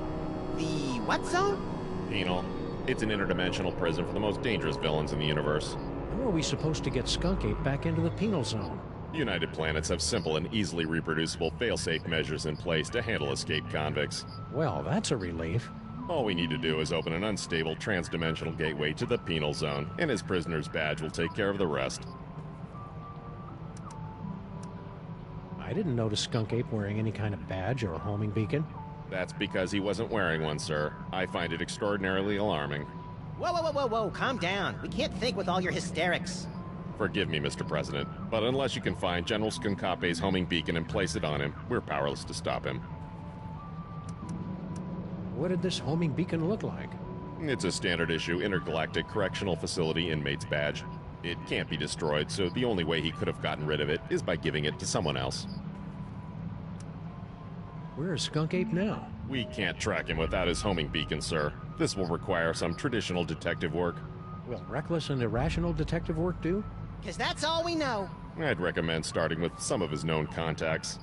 The what zone? Penal. It's an interdimensional prison for the most dangerous villains in the universe. How are we supposed to get Skunk Ape back into the penal zone? United Planets have simple and easily reproducible fail-safe measures in place to handle escaped convicts. Well, that's a relief. All we need to do is open an unstable trans-dimensional gateway to the penal zone, and his prisoner's badge will take care of the rest. I didn't notice Skunk Ape wearing any kind of badge or homing beacon. That's because he wasn't wearing one, sir. I find it extraordinarily alarming. Whoa, whoa, whoa, whoa, whoa, calm down. We can't think with all your hysterics. Forgive me, Mr. President, but unless you can find General Skunkape's homing beacon and place it on him, we're powerless to stop him. What did this homing beacon look like? It's a standard-issue intergalactic correctional facility inmate's badge. It can't be destroyed, so the only way he could have gotten rid of it is by giving it to someone else. Where is Skunk Ape now? We can't track him without his homing beacon, sir. This will require some traditional detective work. Will reckless and irrational detective work do? 'Cause that's all we know. I'd recommend starting with some of his known contacts.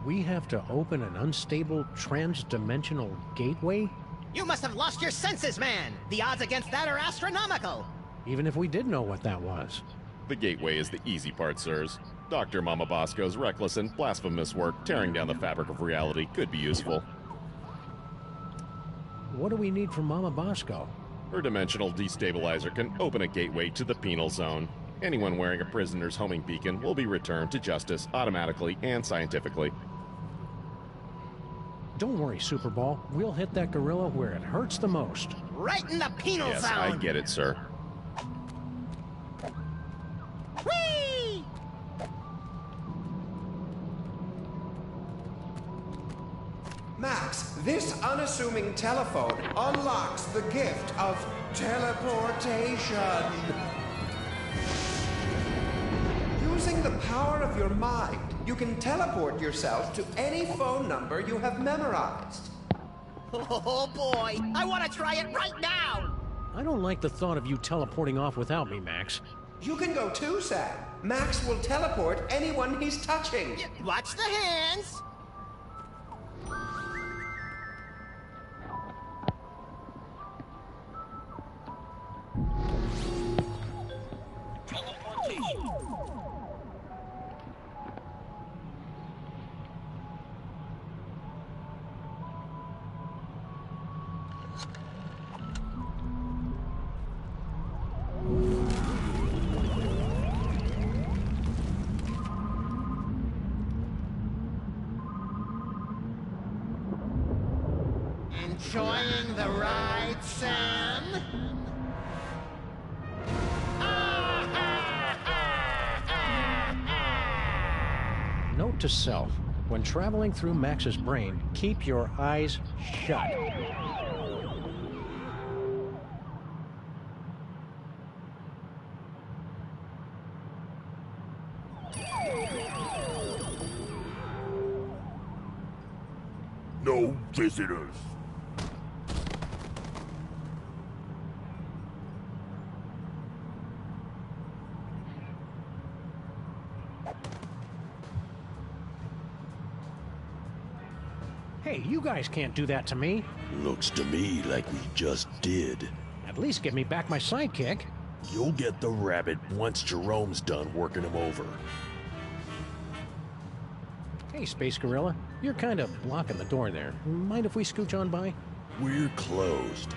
We have to open an unstable trans-dimensional gateway? You must have lost your senses, man! The odds against that are astronomical! Even if we did know what that was. The gateway is the easy part, sirs. Dr. Mama Bosco's reckless and blasphemous work tearing down the fabric of reality could be useful. What do we need from Mama Bosco? Her dimensional destabilizer can open a gateway to the penal zone. Anyone wearing a prisoner's homing beacon will be returned to justice automatically and scientifically. Don't worry, Superball. We'll hit that gorilla where it hurts the most. Right in the penal Yes, zone! I get it, sir. Whee! Max, this unassuming telephone unlocks the gift of teleportation. Using the power of your mind, you can teleport yourself to any phone number you have memorized. Oh boy, I want to try it right now! I don't like the thought of you teleporting off without me, Max. You can go too, Sam. Max will teleport anyone he's touching. Watch the hands! Enjoying the ride, Sam? Note to self, when traveling through Max's brain, keep your eyes shut. No visitors. Hey, you guys can't do that to me. Looks to me like we just did. At least give me back my sidekick. You'll get the rabbit once Jerome's done working him over. Hey, Space Gorilla, you're kind of blocking the door there. Mind if we scooch on by? We're closed.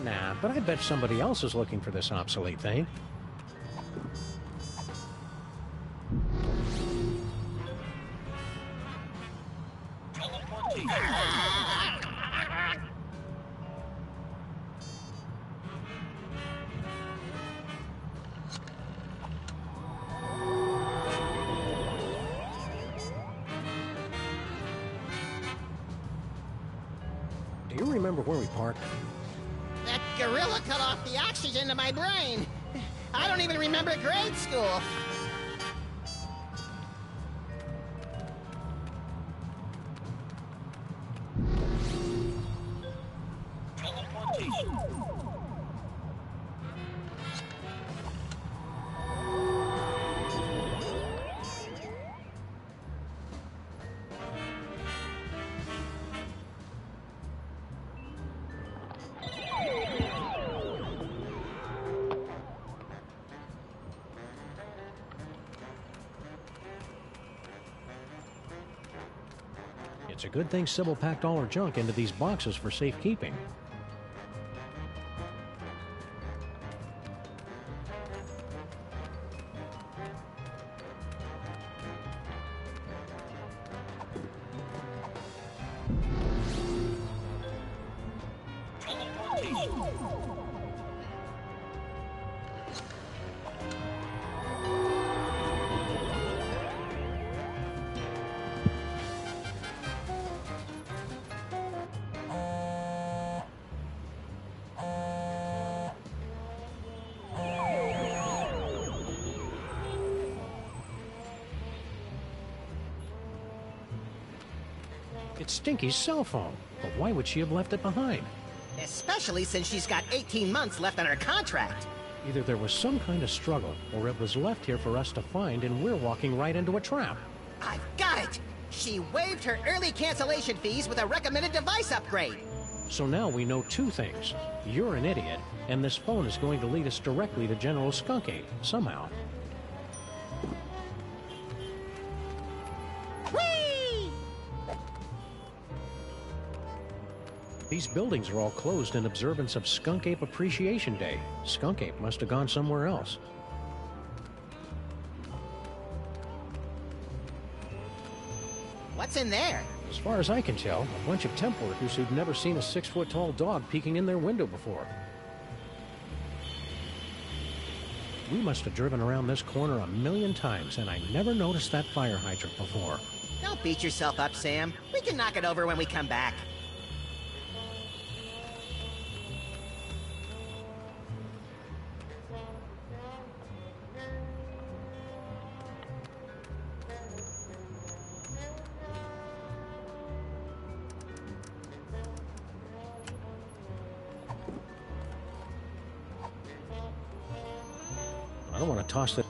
Nah, but I bet somebody else is looking for this obsolete thing. Do you remember where we parked? That gorilla cut off the oxygen to my brain. I don't even remember grade school. a good thing Sybil packed all her junk into these boxes for safekeeping. It's Stinky's cell phone, but why would she have left it behind? Especially since she's got 18 months left on her contract. Either there was some kind of struggle, or it was left here for us to find and we're walking right into a trap. I've got it! She waived her early cancellation fees with a recommended device upgrade. So now we know two things. You're an idiot, and this phone is going to lead us directly to General Skunkade, somehow. Whee! These buildings are all closed in observance of Skunk Ape Appreciation Day. Skunk Ape must have gone somewhere else. What's in there? As far as I can tell, a bunch of temp workers who'd never seen a 6-foot-tall dog peeking in their window before. We must have driven around this corner a million times, and I never noticed that fire hydrant before. Don't beat yourself up, Sam. We can knock it over when we come back. I don't want to toss that.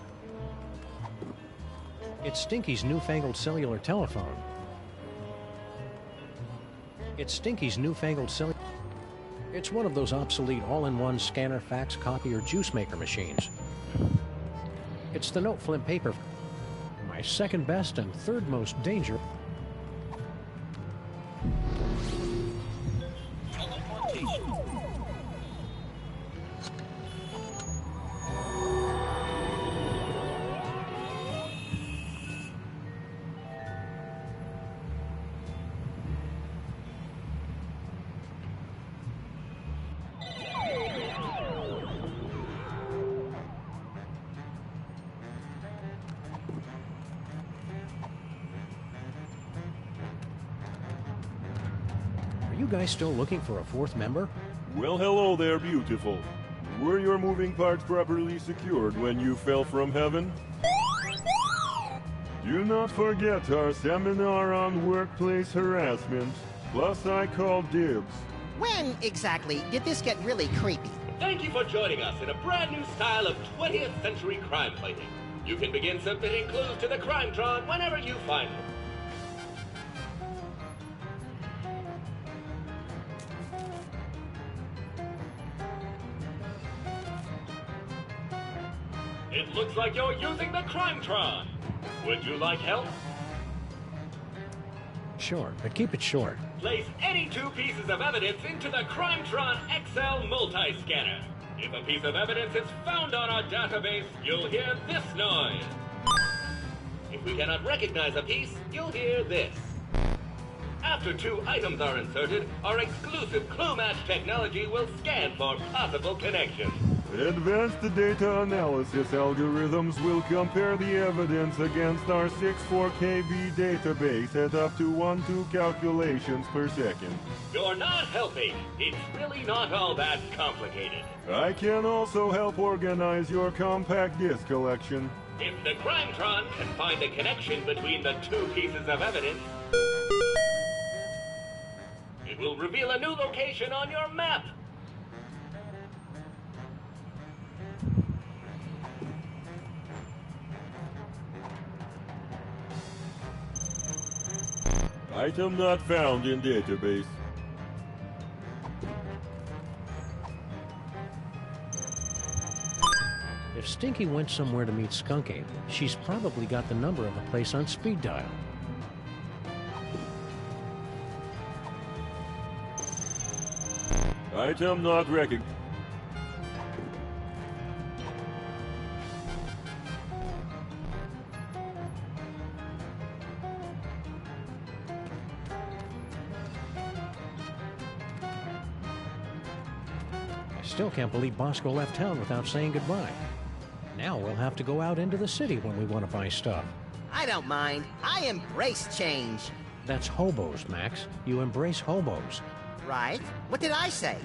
It's Stinky's newfangled cellular telephone. It's Stinky's newfangled cellular... It's one of those obsolete all-in-one scanner, fax, copier, juice maker machines. It's the note flip paper. My second best and third most dangerous... You guys still looking for a fourth member? Well, hello there, beautiful. Were your moving parts properly secured when you fell from heaven? Do not forget our seminar on workplace harassment. Plus, I call dibs. When, exactly, did this get really creepy? Thank you for joining us in a brand new style of 20th century crime fighting. You can begin submitting clues to the Crimetron whenever you find them. It looks like you're using the Crimetron. Would you like help? Sure, but keep it short. Place any two pieces of evidence into the Crimetron XL multi-scanner. If a piece of evidence is found on our database, you'll hear this noise. If we cannot recognize a piece, you'll hear this. After two items are inserted, our exclusive clue match technology will scan for possible connections. Advanced data analysis algorithms will compare the evidence against our 64KB database at up to 1-2 calculations per second. You're not helping. It's really not all that complicated. I can also help organize your compact disc collection. If the Crimetron can find a connection between the two pieces of evidence, it will reveal a new location on your map. Item not found in database. If Stinky went somewhere to meet Skunk Ape, she's probably got the number of the place on speed dial. Item not recognized. I still can't believe Bosco left town without saying goodbye. Now we'll have to go out into the city when we want to buy stuff. I don't mind. I embrace change. That's hobos, Max. You embrace hobos. Right? What did I say?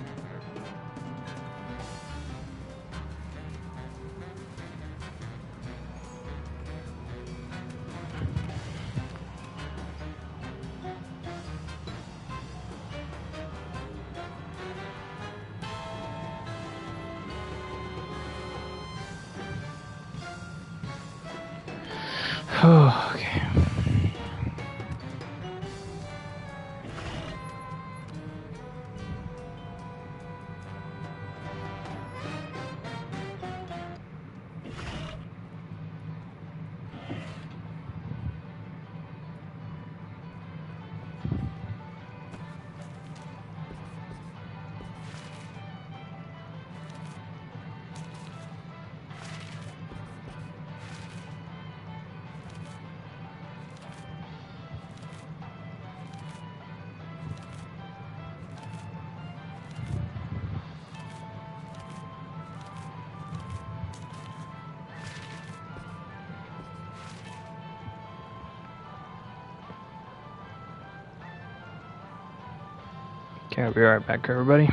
Okay. Okay, I'll be right back, everybody.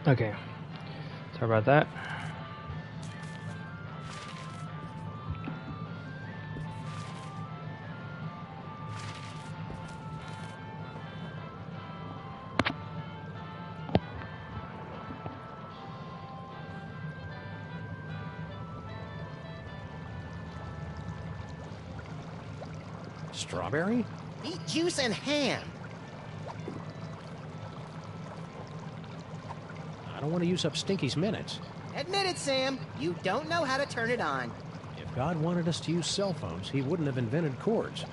Okay. Sorry about that. Strawberry? Beet juice and ham. I don't want to use up Stinky's minutes. Admit it, Sam. You don't know how to turn it on. If God wanted us to use cell phones, he wouldn't have invented cords.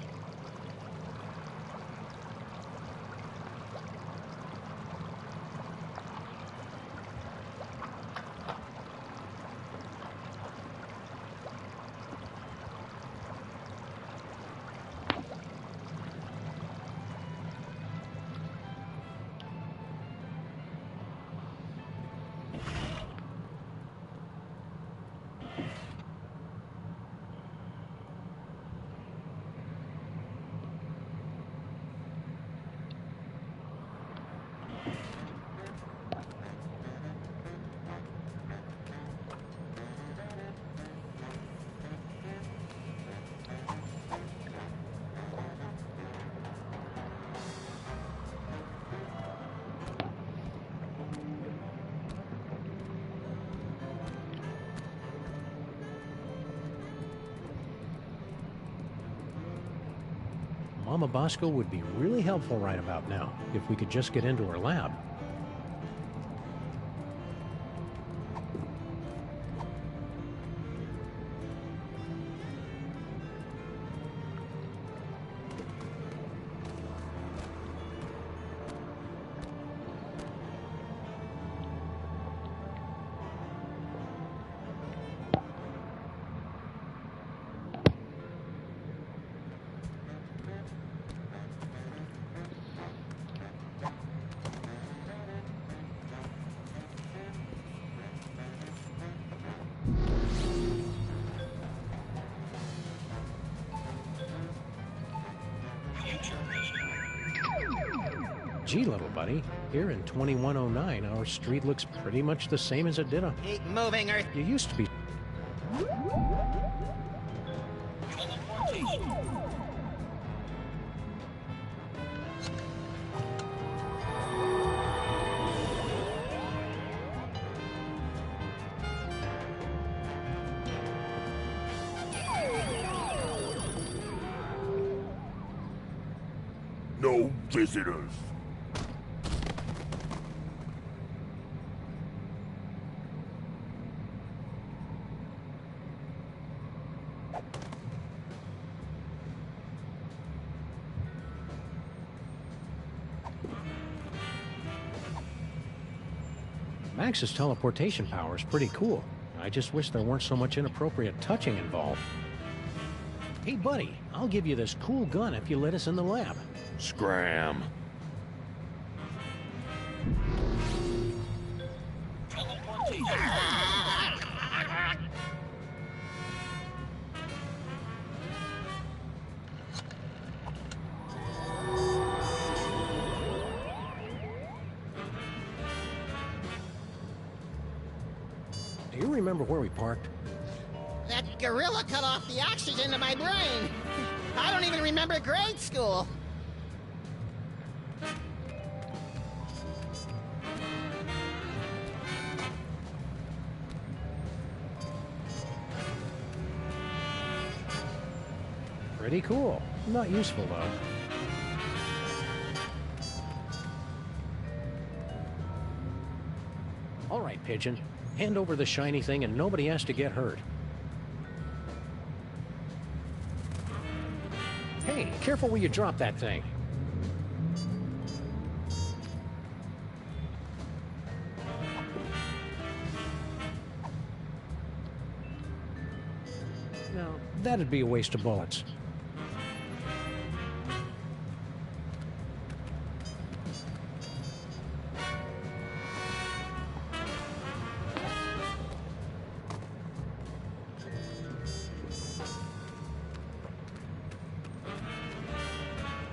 Mama Bosco would be really helpful right about now, if we could just get into her lab. Gee, little buddy, here in 2109, our street looks pretty much the same as it did on... Keep moving, Earth. You used to be... No visitors. Max's teleportation power is pretty cool. I just wish there weren't so much inappropriate touching involved. Hey, buddy, I'll give you this cool gun if you let us in the lab. Scram. Do you remember where we parked? That gorilla cut off the oxygen to my brain. I don't even remember grade school. Pretty cool. Not useful, though. All right, Pigeon. Hand over the shiny thing and nobody has to get hurt. Hey, careful where you drop that thing. No, that'd be a waste of bullets.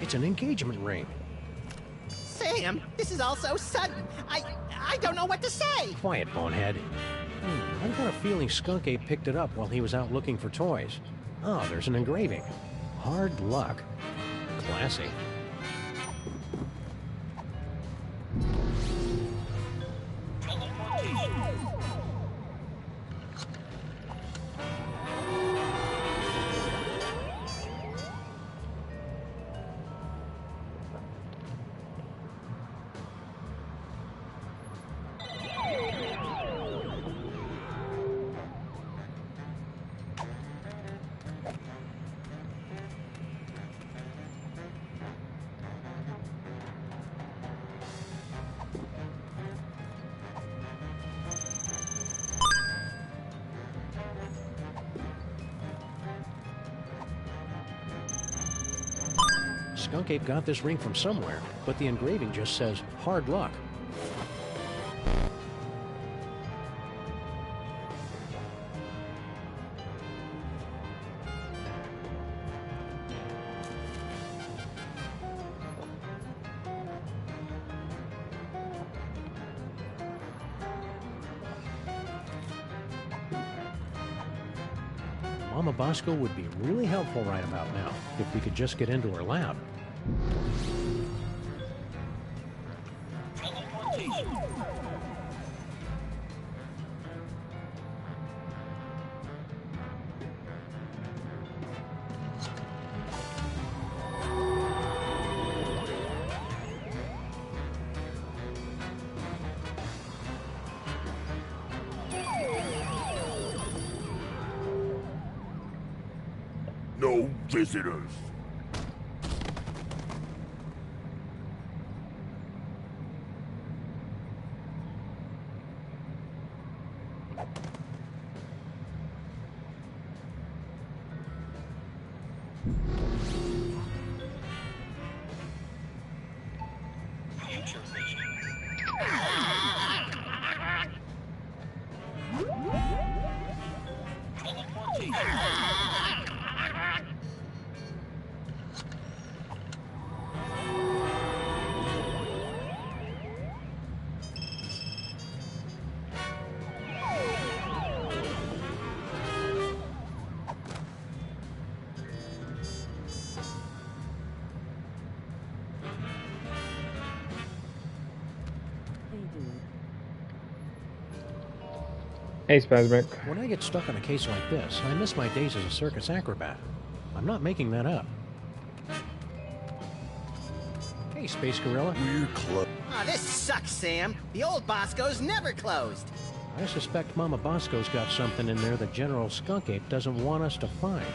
It's an engagement ring. Sam, this is all so sudden. I don't know what to say. Quiet, bonehead. I've got a feeling Skunk Ape picked it up while he was out looking for toys. Oh, there's an engraving. Hard luck. Classy. Skunk Ape got this ring from somewhere, but the engraving just says, hard luck. Mama Bosco would be really helpful right about now, if we could just get into her lab. No visitors. Hey, Spazbrick. When I get stuck on a case like this, I miss my days as a circus acrobat. I'm not making that up. Hey, Space Gorilla. We're close. Oh, this sucks, Sam. The old Bosco's never closed. I suspect Mama Bosco's got something in there that General Skunk Ape doesn't want us to find.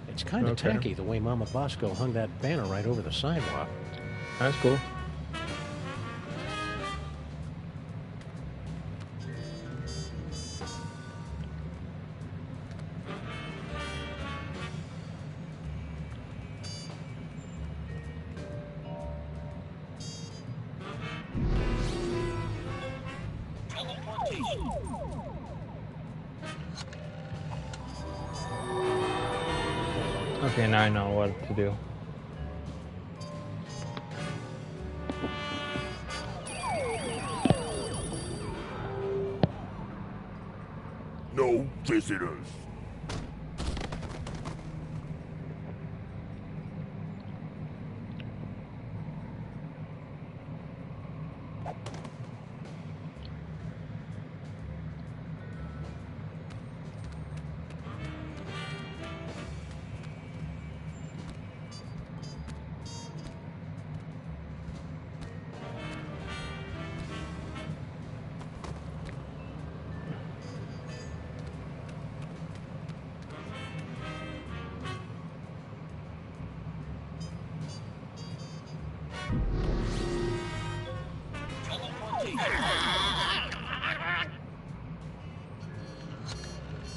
It's kind of tacky the way Mama Bosco hung that banner right over the sidewalk. That's cool. Okay, now I know what to do. No visitors.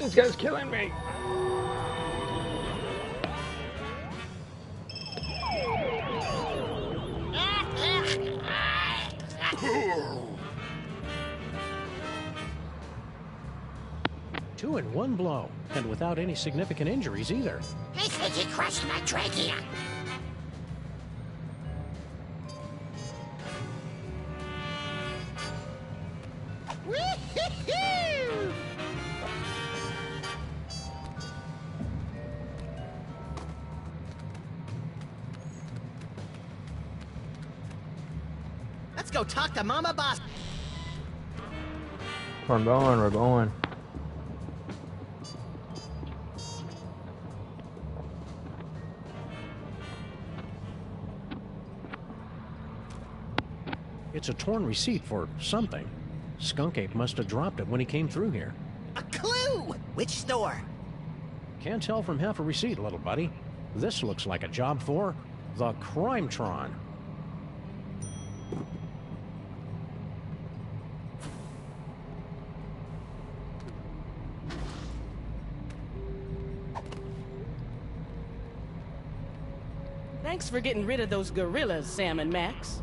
This guy's killing me. Two in one blow, and without any significant injuries either. I think he crushed my trachea. Wee-hee-hoo! Let's go talk to Mama Boss. We're going, we're going. It's a torn receipt for something. Skunk Ape must have dropped it when he came through here. A clue! Which store? Can't tell from half a receipt, little buddy. This looks like a job for the Crimetron. Thanks for getting rid of those gorillas, Sam and Max.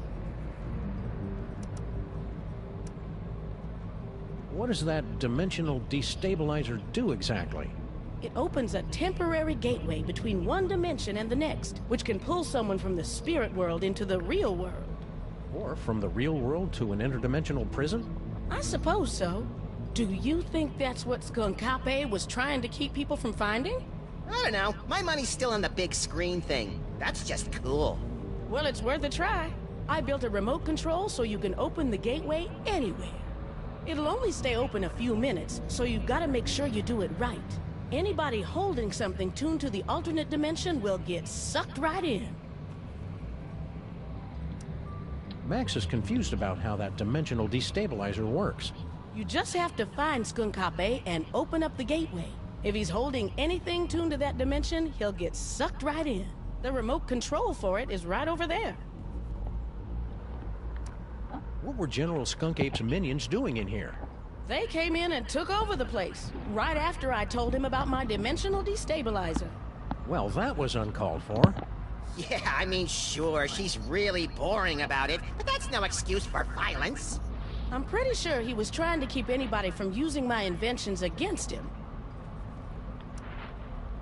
What does that dimensional destabilizer do exactly? It opens a temporary gateway between one dimension and the next, which can pull someone from the spirit world into the real world. Or from the real world to an interdimensional prison? I suppose so. Do you think that's what Skunk-Ape was trying to keep people from finding? I don't know. My money's still on the big screen thing. That's just cool. Well, it's worth a try. I built a remote control so you can open the gateway anywhere. It'll only stay open a few minutes, so you've got to make sure you do it right. Anybody holding something tuned to the alternate dimension will get sucked right in. Max is confused about how that dimensional destabilizer works. You just have to find Skunk-Ape and open up the gateway. If he's holding anything tuned to that dimension, he'll get sucked right in. The remote control for it is right over there. What were General Skunk Ape's minions doing in here? They came in and took over the place, right after I told him about my dimensional destabilizer. Well, that was uncalled for. Yeah, I mean, sure, she's really boring about it, but that's no excuse for violence. I'm pretty sure he was trying to keep anybody from using my inventions against him.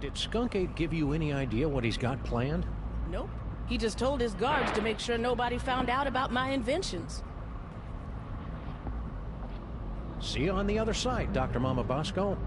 Did Skunk Ape give you any idea what he's got planned? Nope. He just told his guards to make sure nobody found out about my inventions. See you on the other side, Dr. Mama Bosco.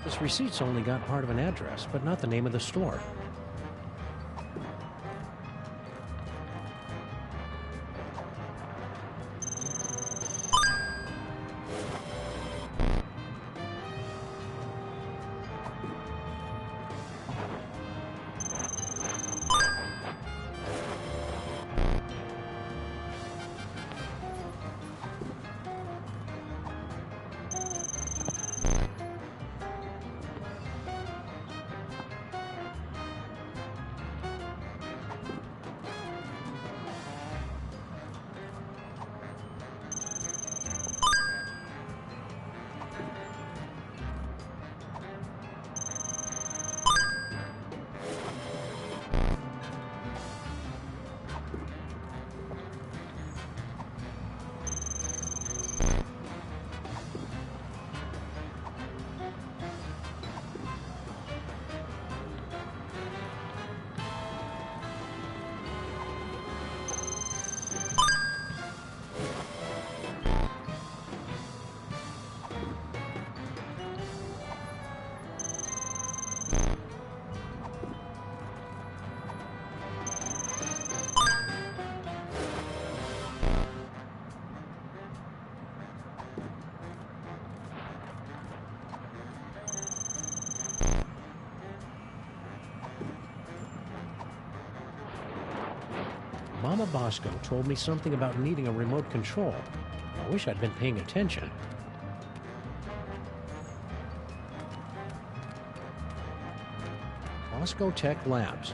This receipt's only got part of an address, but not the name of the store. Mama Bosco told me something about needing a remote control. I wish I'd been paying attention. Bosco Tech Labs.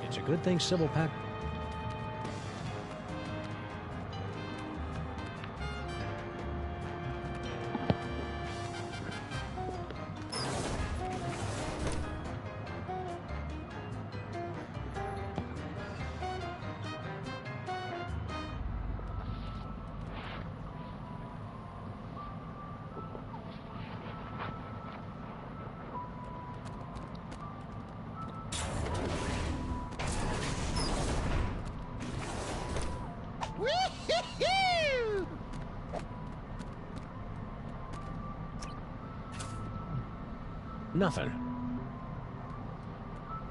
It's a good thing Civil Pack... Nothing.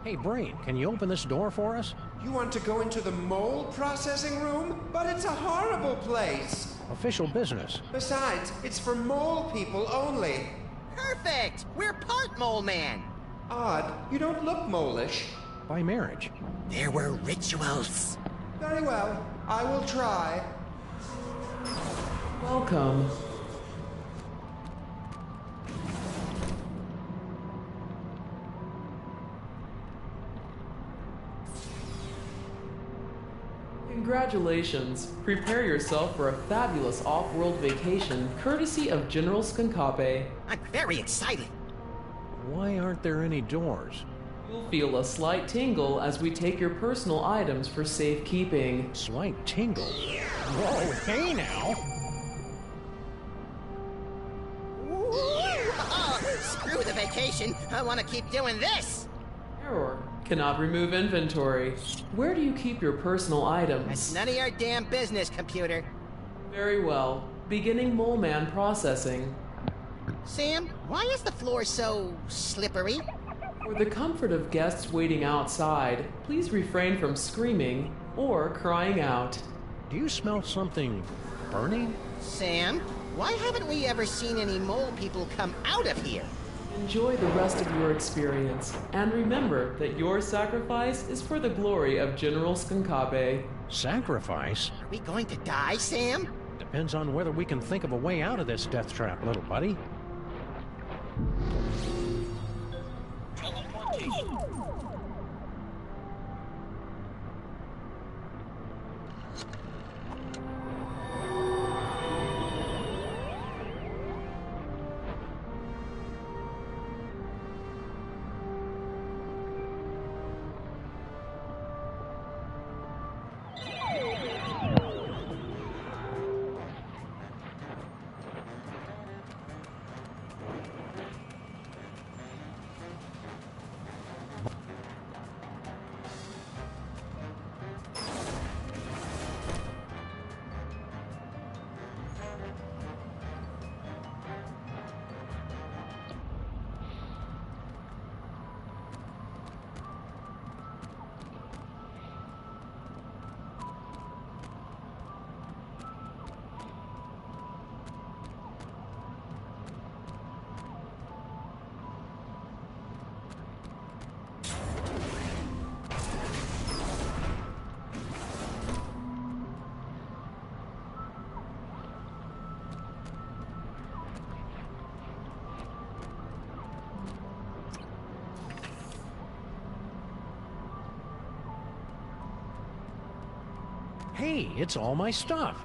Hey, Brain, can you open this door for us? You want to go into the mole processing room? But it's a horrible place. Official business. Besides, it's for mole people only. Perfect! We're part mole man. Odd, you don't look mole-ish. By marriage. There were rituals. Very well, I will try. Welcome. Congratulations! Prepare yourself for a fabulous off-world vacation courtesy of General Skunkape. I'm very excited. Why aren't there any doors? You'll feel a slight tingle as we take your personal items for safekeeping. Slight tingle? Whoa, hey now! Screw the vacation. I want to keep doing this. Error. Cannot remove inventory. Where do you keep your personal items? It's none of your damn business, computer. Very well. Beginning Mole Man processing. Sam, why is the floor so slippery? For the comfort of guests waiting outside, please refrain from screaming or crying out. Do you smell something burning? Sam, why haven't we ever seen any mole people come out of here? Enjoy the rest of your experience, and remember that your sacrifice is for the glory of General Skunkape. Sacrifice? Are we going to die, Sam? Depends on whether we can think of a way out of this death trap, little buddy. Hey, it's all my stuff.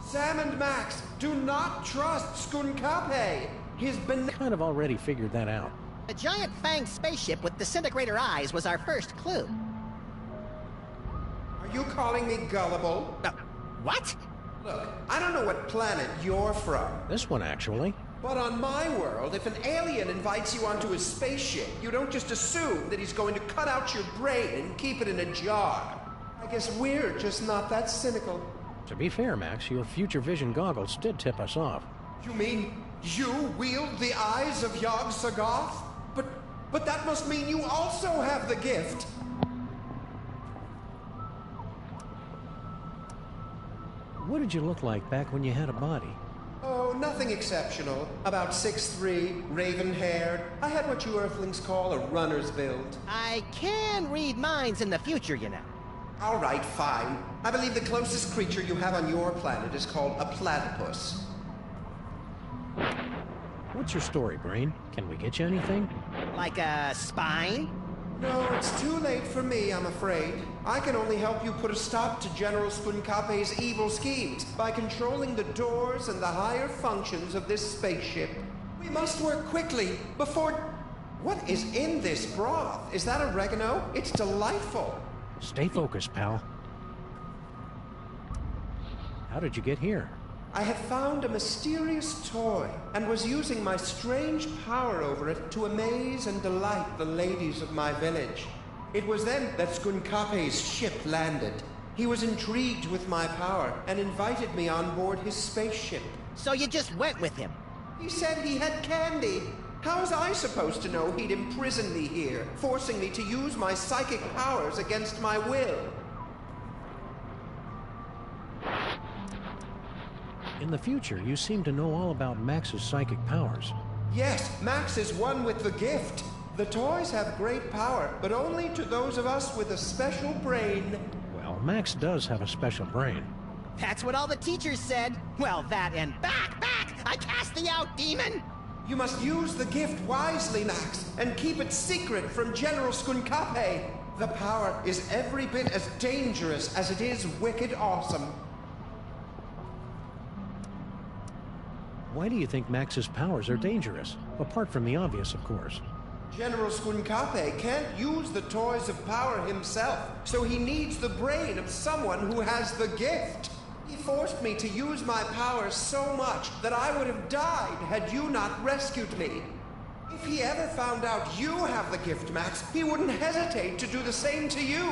Sam and Max, do not trust Skunkape. He's been... Kind of already figured that out. A giant fanged spaceship with disintegrator eyes was our first clue. Are you calling me gullible? What? Look, I don't know what planet you're from. This one, actually. But on my world, if an alien invites you onto his spaceship, you don't just assume that he's going to cut out your brain and keep it in a jar. I guess we're just not that cynical. To be fair, Max, your future vision goggles did tip us off. You mean you wield the eyes of Yog-Sothoth? But that must mean you also have the gift. What did you look like back when you had a body? Oh, nothing exceptional. About 6'3", raven-haired. I had what you Earthlings call a runner's build. I can read minds in the future, you know. All right, fine. I believe the closest creature you have on your planet is called a platypus. What's your story, Brain? Can we get you anything? Like a spine? No, it's too late for me, I'm afraid. I can only help you put a stop to General Skunkape's evil schemes by controlling the doors and the higher functions of this spaceship. We must work quickly before... What is in this broth? Is that oregano? It's delightful. Stay focused, pal. How did you get here? I had found a mysterious toy and was using my strange power over it to amaze and delight the ladies of my village. It was then that Skunkape's ship landed. He was intrigued with my power and invited me on board his spaceship. So you just went with him? He said he had candy. How was I supposed to know he'd imprison me here, forcing me to use my psychic powers against my will? In the future, you seem to know all about Max's psychic powers. Yes, Max is one with the gift. The toys have great power, but only to those of us with a special brain. Well, Max does have a special brain. That's what all the teachers said. Well, that and back! I cast thee out, demon! You must use the gift wisely, Max, and keep it secret from General Skunkape. The power is every bit as dangerous as it is wicked awesome. Why do you think Max's powers are dangerous? Apart from the obvious, of course. General Skunkape can't use the toys of power himself, so he needs the brain of someone who has the gift. He forced me to use my powers so much that I would have died had you not rescued me. If he ever found out you have the gift, Max, he wouldn't hesitate to do the same to you.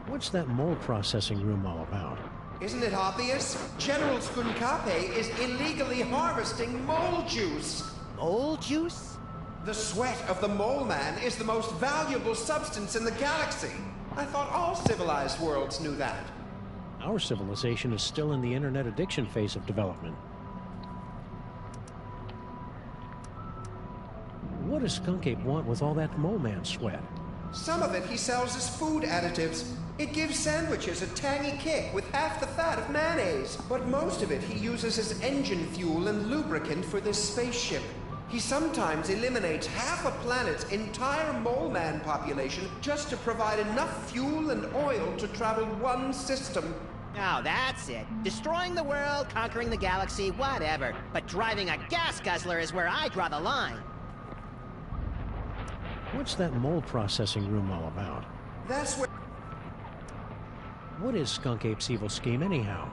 What's that mole processing room all about? Isn't it obvious? General Skunkape is illegally harvesting mole juice. Mole juice? The sweat of the mole man is the most valuable substance in the galaxy. I thought all civilized worlds knew that. Our civilization is still in the internet addiction phase of development. What does Skunkape want with all that mole man sweat? Some of it he sells as food additives. It gives sandwiches a tangy kick with half the fat of mayonnaise. But most of it he uses as engine fuel and lubricant for this spaceship. He sometimes eliminates half a planet's entire mole man population just to provide enough fuel and oil to travel one system. Oh, that's it. Destroying the world, conquering the galaxy, whatever. But driving a gas guzzler is where I draw the line. What's that mole processing room all about? That's where... What is Skunkape's evil scheme anyhow?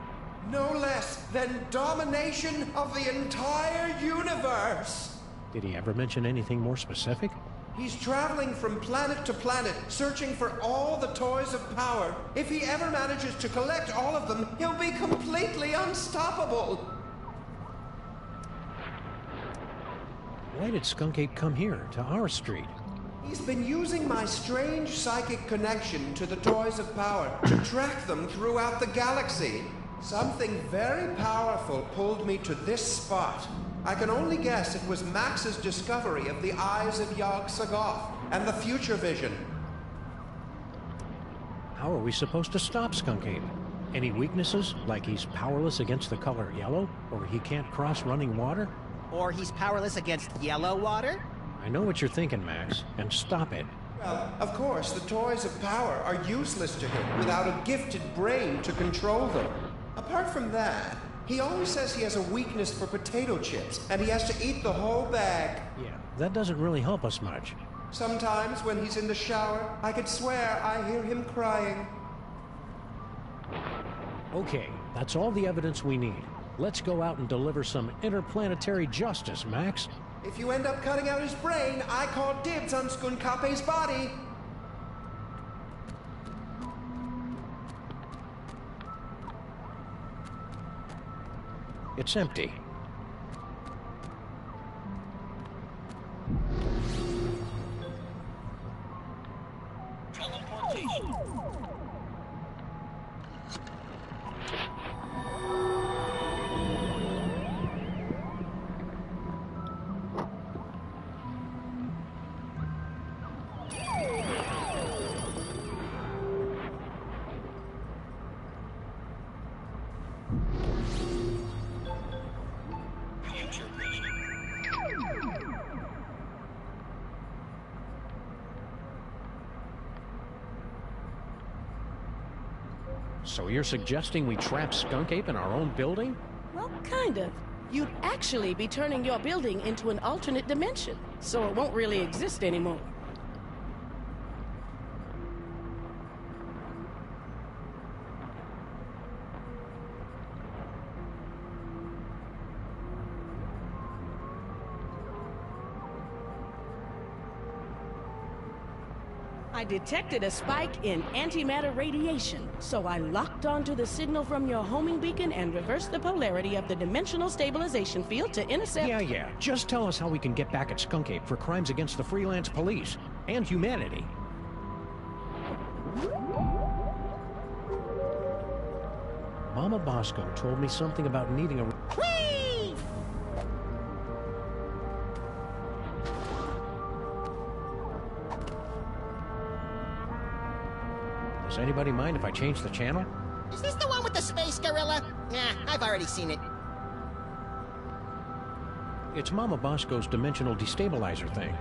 No less than domination of the entire universe! Did he ever mention anything more specific? He's traveling from planet to planet, searching for all the toys of power. If he ever manages to collect all of them, he'll be completely unstoppable! Why did Skunkape come here, to our street? He's been using my strange psychic connection to the toys of power to track them throughout the galaxy. Something very powerful pulled me to this spot. I can only guess it was Max's discovery of the Eyes of Yog-Sothoth and the Future Vision. How are we supposed to stop Skunkape? Any weaknesses, like he's powerless against the color yellow, or he can't cross running water? Or he's powerless against yellow water? I know what you're thinking, Max, and stop it. Well, of course, the toys of power are useless to him without a gifted brain to control them. Apart from that, he always says he has a weakness for potato chips, and he has to eat the whole bag. Yeah, that doesn't really help us much. Sometimes when he's in the shower, I could swear I hear him crying. Okay, that's all the evidence we need. Let's go out and deliver some interplanetary justice, Max. If you end up cutting out his brain, I call dibs on Skunkape's body. It's empty. Teleportation. So you're suggesting we trap Skunk Ape in our own building? Well, kind of. You'd actually be turning your building into an alternate dimension, so it won't really exist anymore. I detected a spike in antimatter radiation, so I locked onto the signal from your homing beacon and reversed the polarity of the dimensional stabilization field to intercept... Yeah. Just tell us how we can get back at Skunk Ape for crimes against the freelance police and humanity. Mama Bosco told me something about needing a... Whee! Does anybody mind if I change the channel? Is this the one with the space gorilla? Nah, I've already seen it. It's Mama Bosco's dimensional destabilizer thing.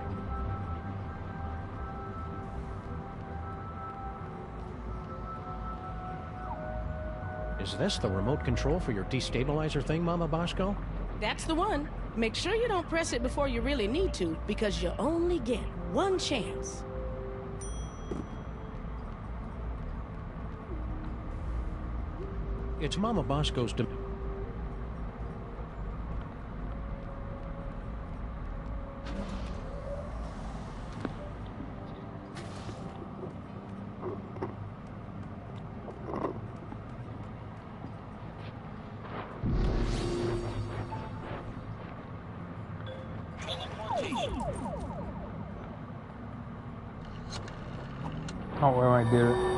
Is this the remote control for your destabilizer thing, Mama Bosco? That's the one. Make sure you don't press it before you really need to, because you only get one chance. It's Mama Bosco's Oh, where am I, dear?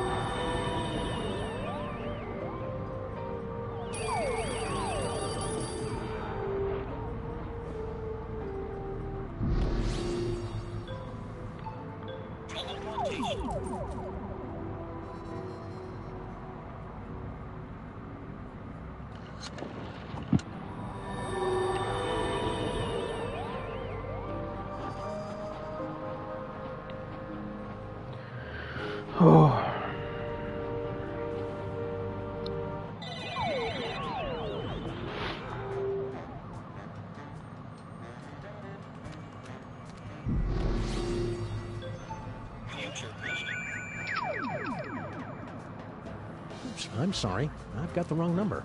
Oh. Oops, I'm sorry. I've got the wrong number.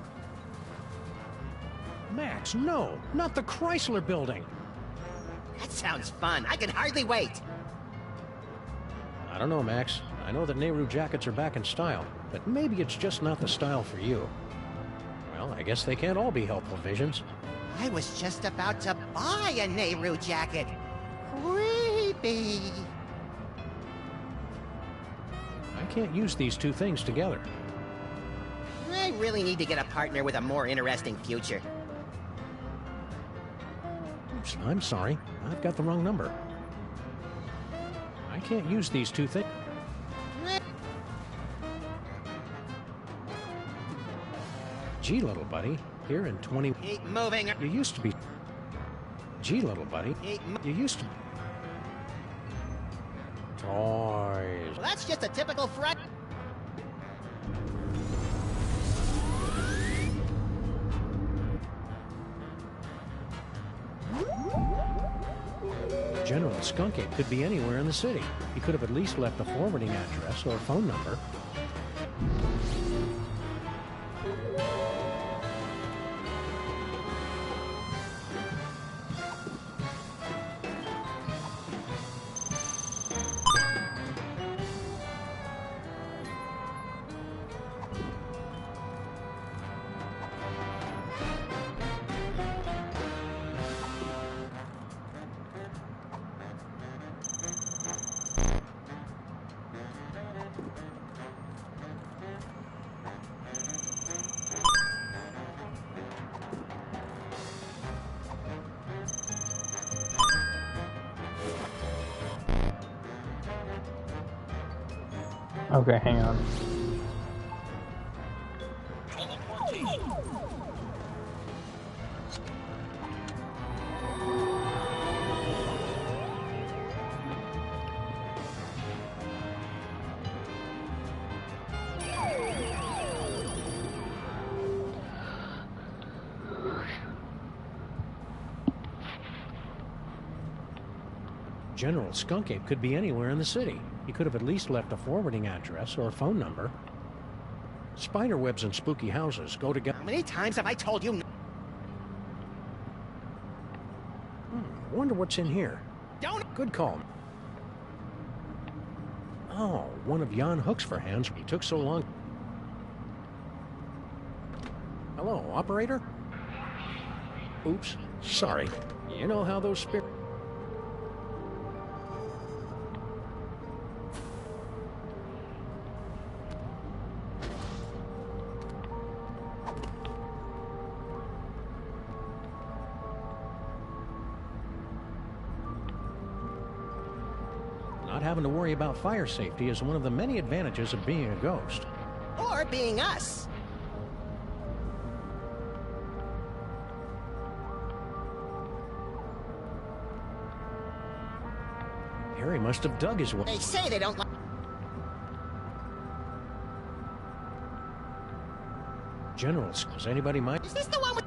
Max, no! Not the Chrysler building! That sounds fun. I can hardly wait. I don't know, Max. I know that Nehru jackets are back in style, but maybe it's just not the style for you. Well, I guess they can't all be helpful visions. I was just about to buy a Nehru jacket. Creepy. I can't use these two things together. I really need to get a partner with a more interesting future. Oops, I'm sorry. I've got the wrong number. I can't use these two things. Gee, little buddy, here in 20... Keep moving. You used to be... Gee, little buddy, you used to... Toys. Well, that's just a typical fright. General Skunk Ape could be anywhere in the city. He could have at least left a forwarding address or phone number. Okay, hang on. General Skunkape could be anywhere in the city. He could have at least left a forwarding address or a phone number. Spiderwebs and spooky houses go together. How many times have I told you? Wonder what's in here. Don't. Good call. Oh, one of Jan Hook's for hands. He took so long. Hello, operator? Oops, sorry. You know how those spirits... Not having to worry about fire safety is one of the many advantages of being a ghost. Or being us. Harry must have dug his way. They say they don't like... Generals, does anybody mind? Is this the one with...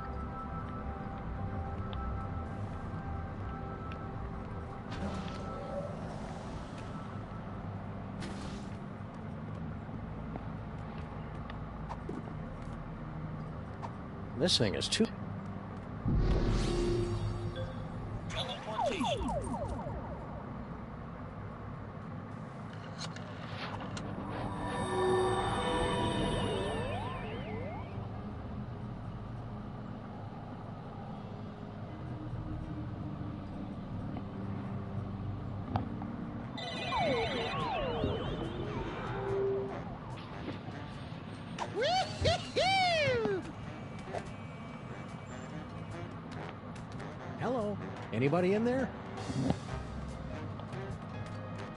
This thing is too... Hello? Anybody in there?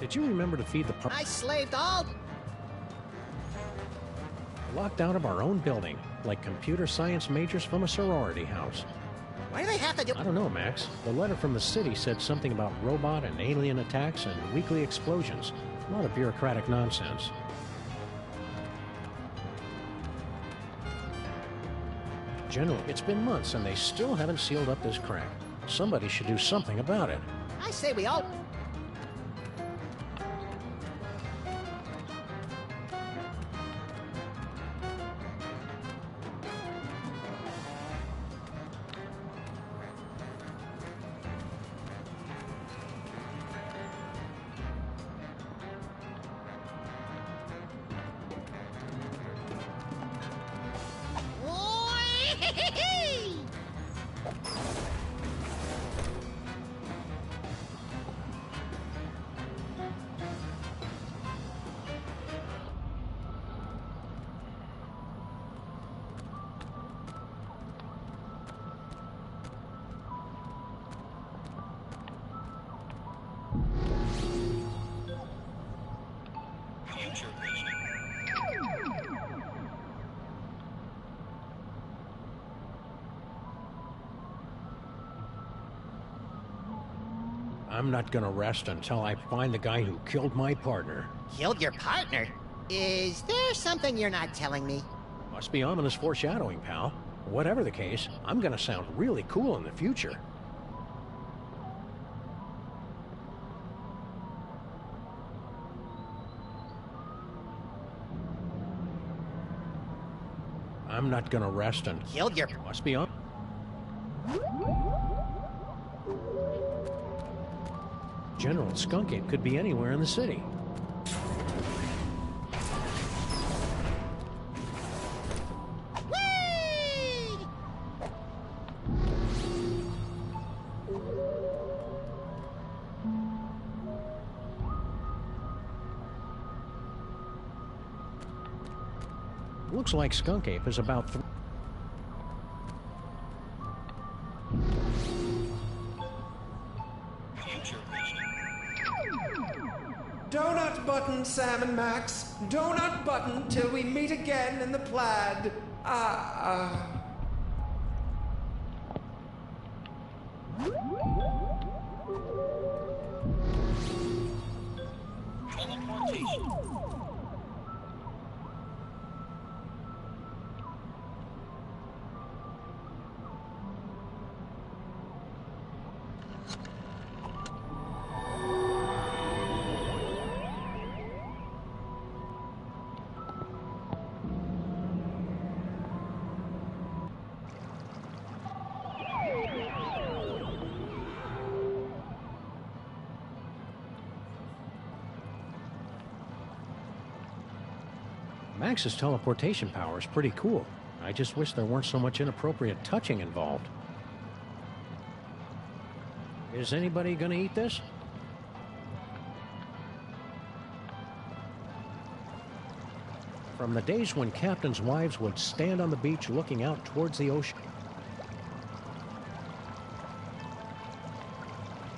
Did you remember to feed the I slaved all... Locked out of our own building, like computer science majors from a sorority house. Why do they have to do... I don't know, Max. The letter from the city said something about robot and alien attacks and weekly explosions. A lot of bureaucratic nonsense. General, it's been months and they still haven't sealed up this crack. Somebody should do something about it. I say we all... I'm not gonna rest until I find the guy who killed my partner. Killed your partner? Is there something you're not telling me? Must be ominous foreshadowing, pal. Whatever the case, I'm gonna sound really cool in the future. I'm not gonna rest until... Killed your... Must be on... General Skunkape could be anywhere in the city. Looks like Skunkape is about... Donut button, Sam and Max. Donut button till we meet again in the plaid. Max's teleportation power is pretty cool. I just wish there weren't so much inappropriate touching involved. Is anybody gonna eat this? From the days when captains' wives would stand on the beach looking out towards the ocean.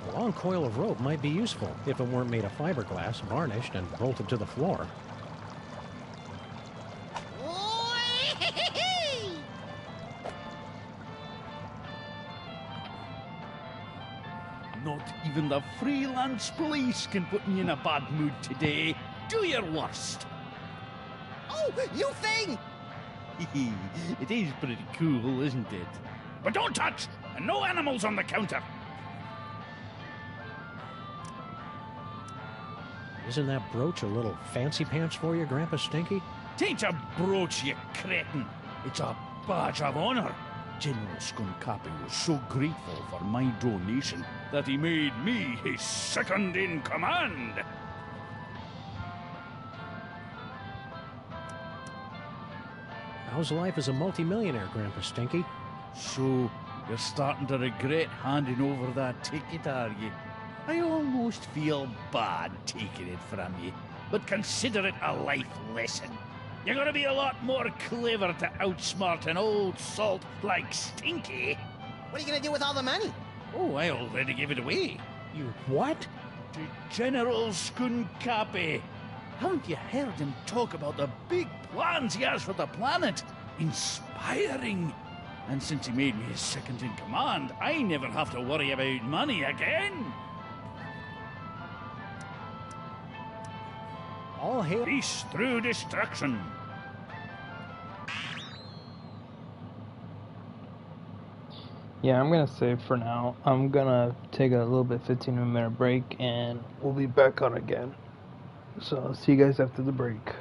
A long coil of rope might be useful if it weren't made of fiberglass, varnished, and bolted to the floor. Not even the freelance police can put me in a bad mood today. Do your worst. Oh, you thing! It is pretty cool, isn't it? But don't touch! And no animals on the counter! Isn't that brooch a little fancy pants for you, Grandpa Stinky? Tain't a brooch, you cretin! It's a badge of honor. General Scuncapi was so grateful for my donation that he made me his second in command. How's life as a multimillionaire, Grandpa Stinky? So, you're starting to regret handing over that ticket, are you? I almost feel bad taking it from you, but consider it a life lesson. You're gonna be a lot more clever to outsmart an old salt like Stinky. What are you gonna do with all the money? Oh, I already gave it away. You what? To General Scuncapi. Haven't you heard him talk about the big plans he has for the planet? Inspiring. And since he made me his second in command, I never have to worry about money again. All hail peace through destruction. Yeah, I'm gonna save for now. I'm gonna take a little bit 15-minute break and we'll be back on again. So I'll see you guys after the break.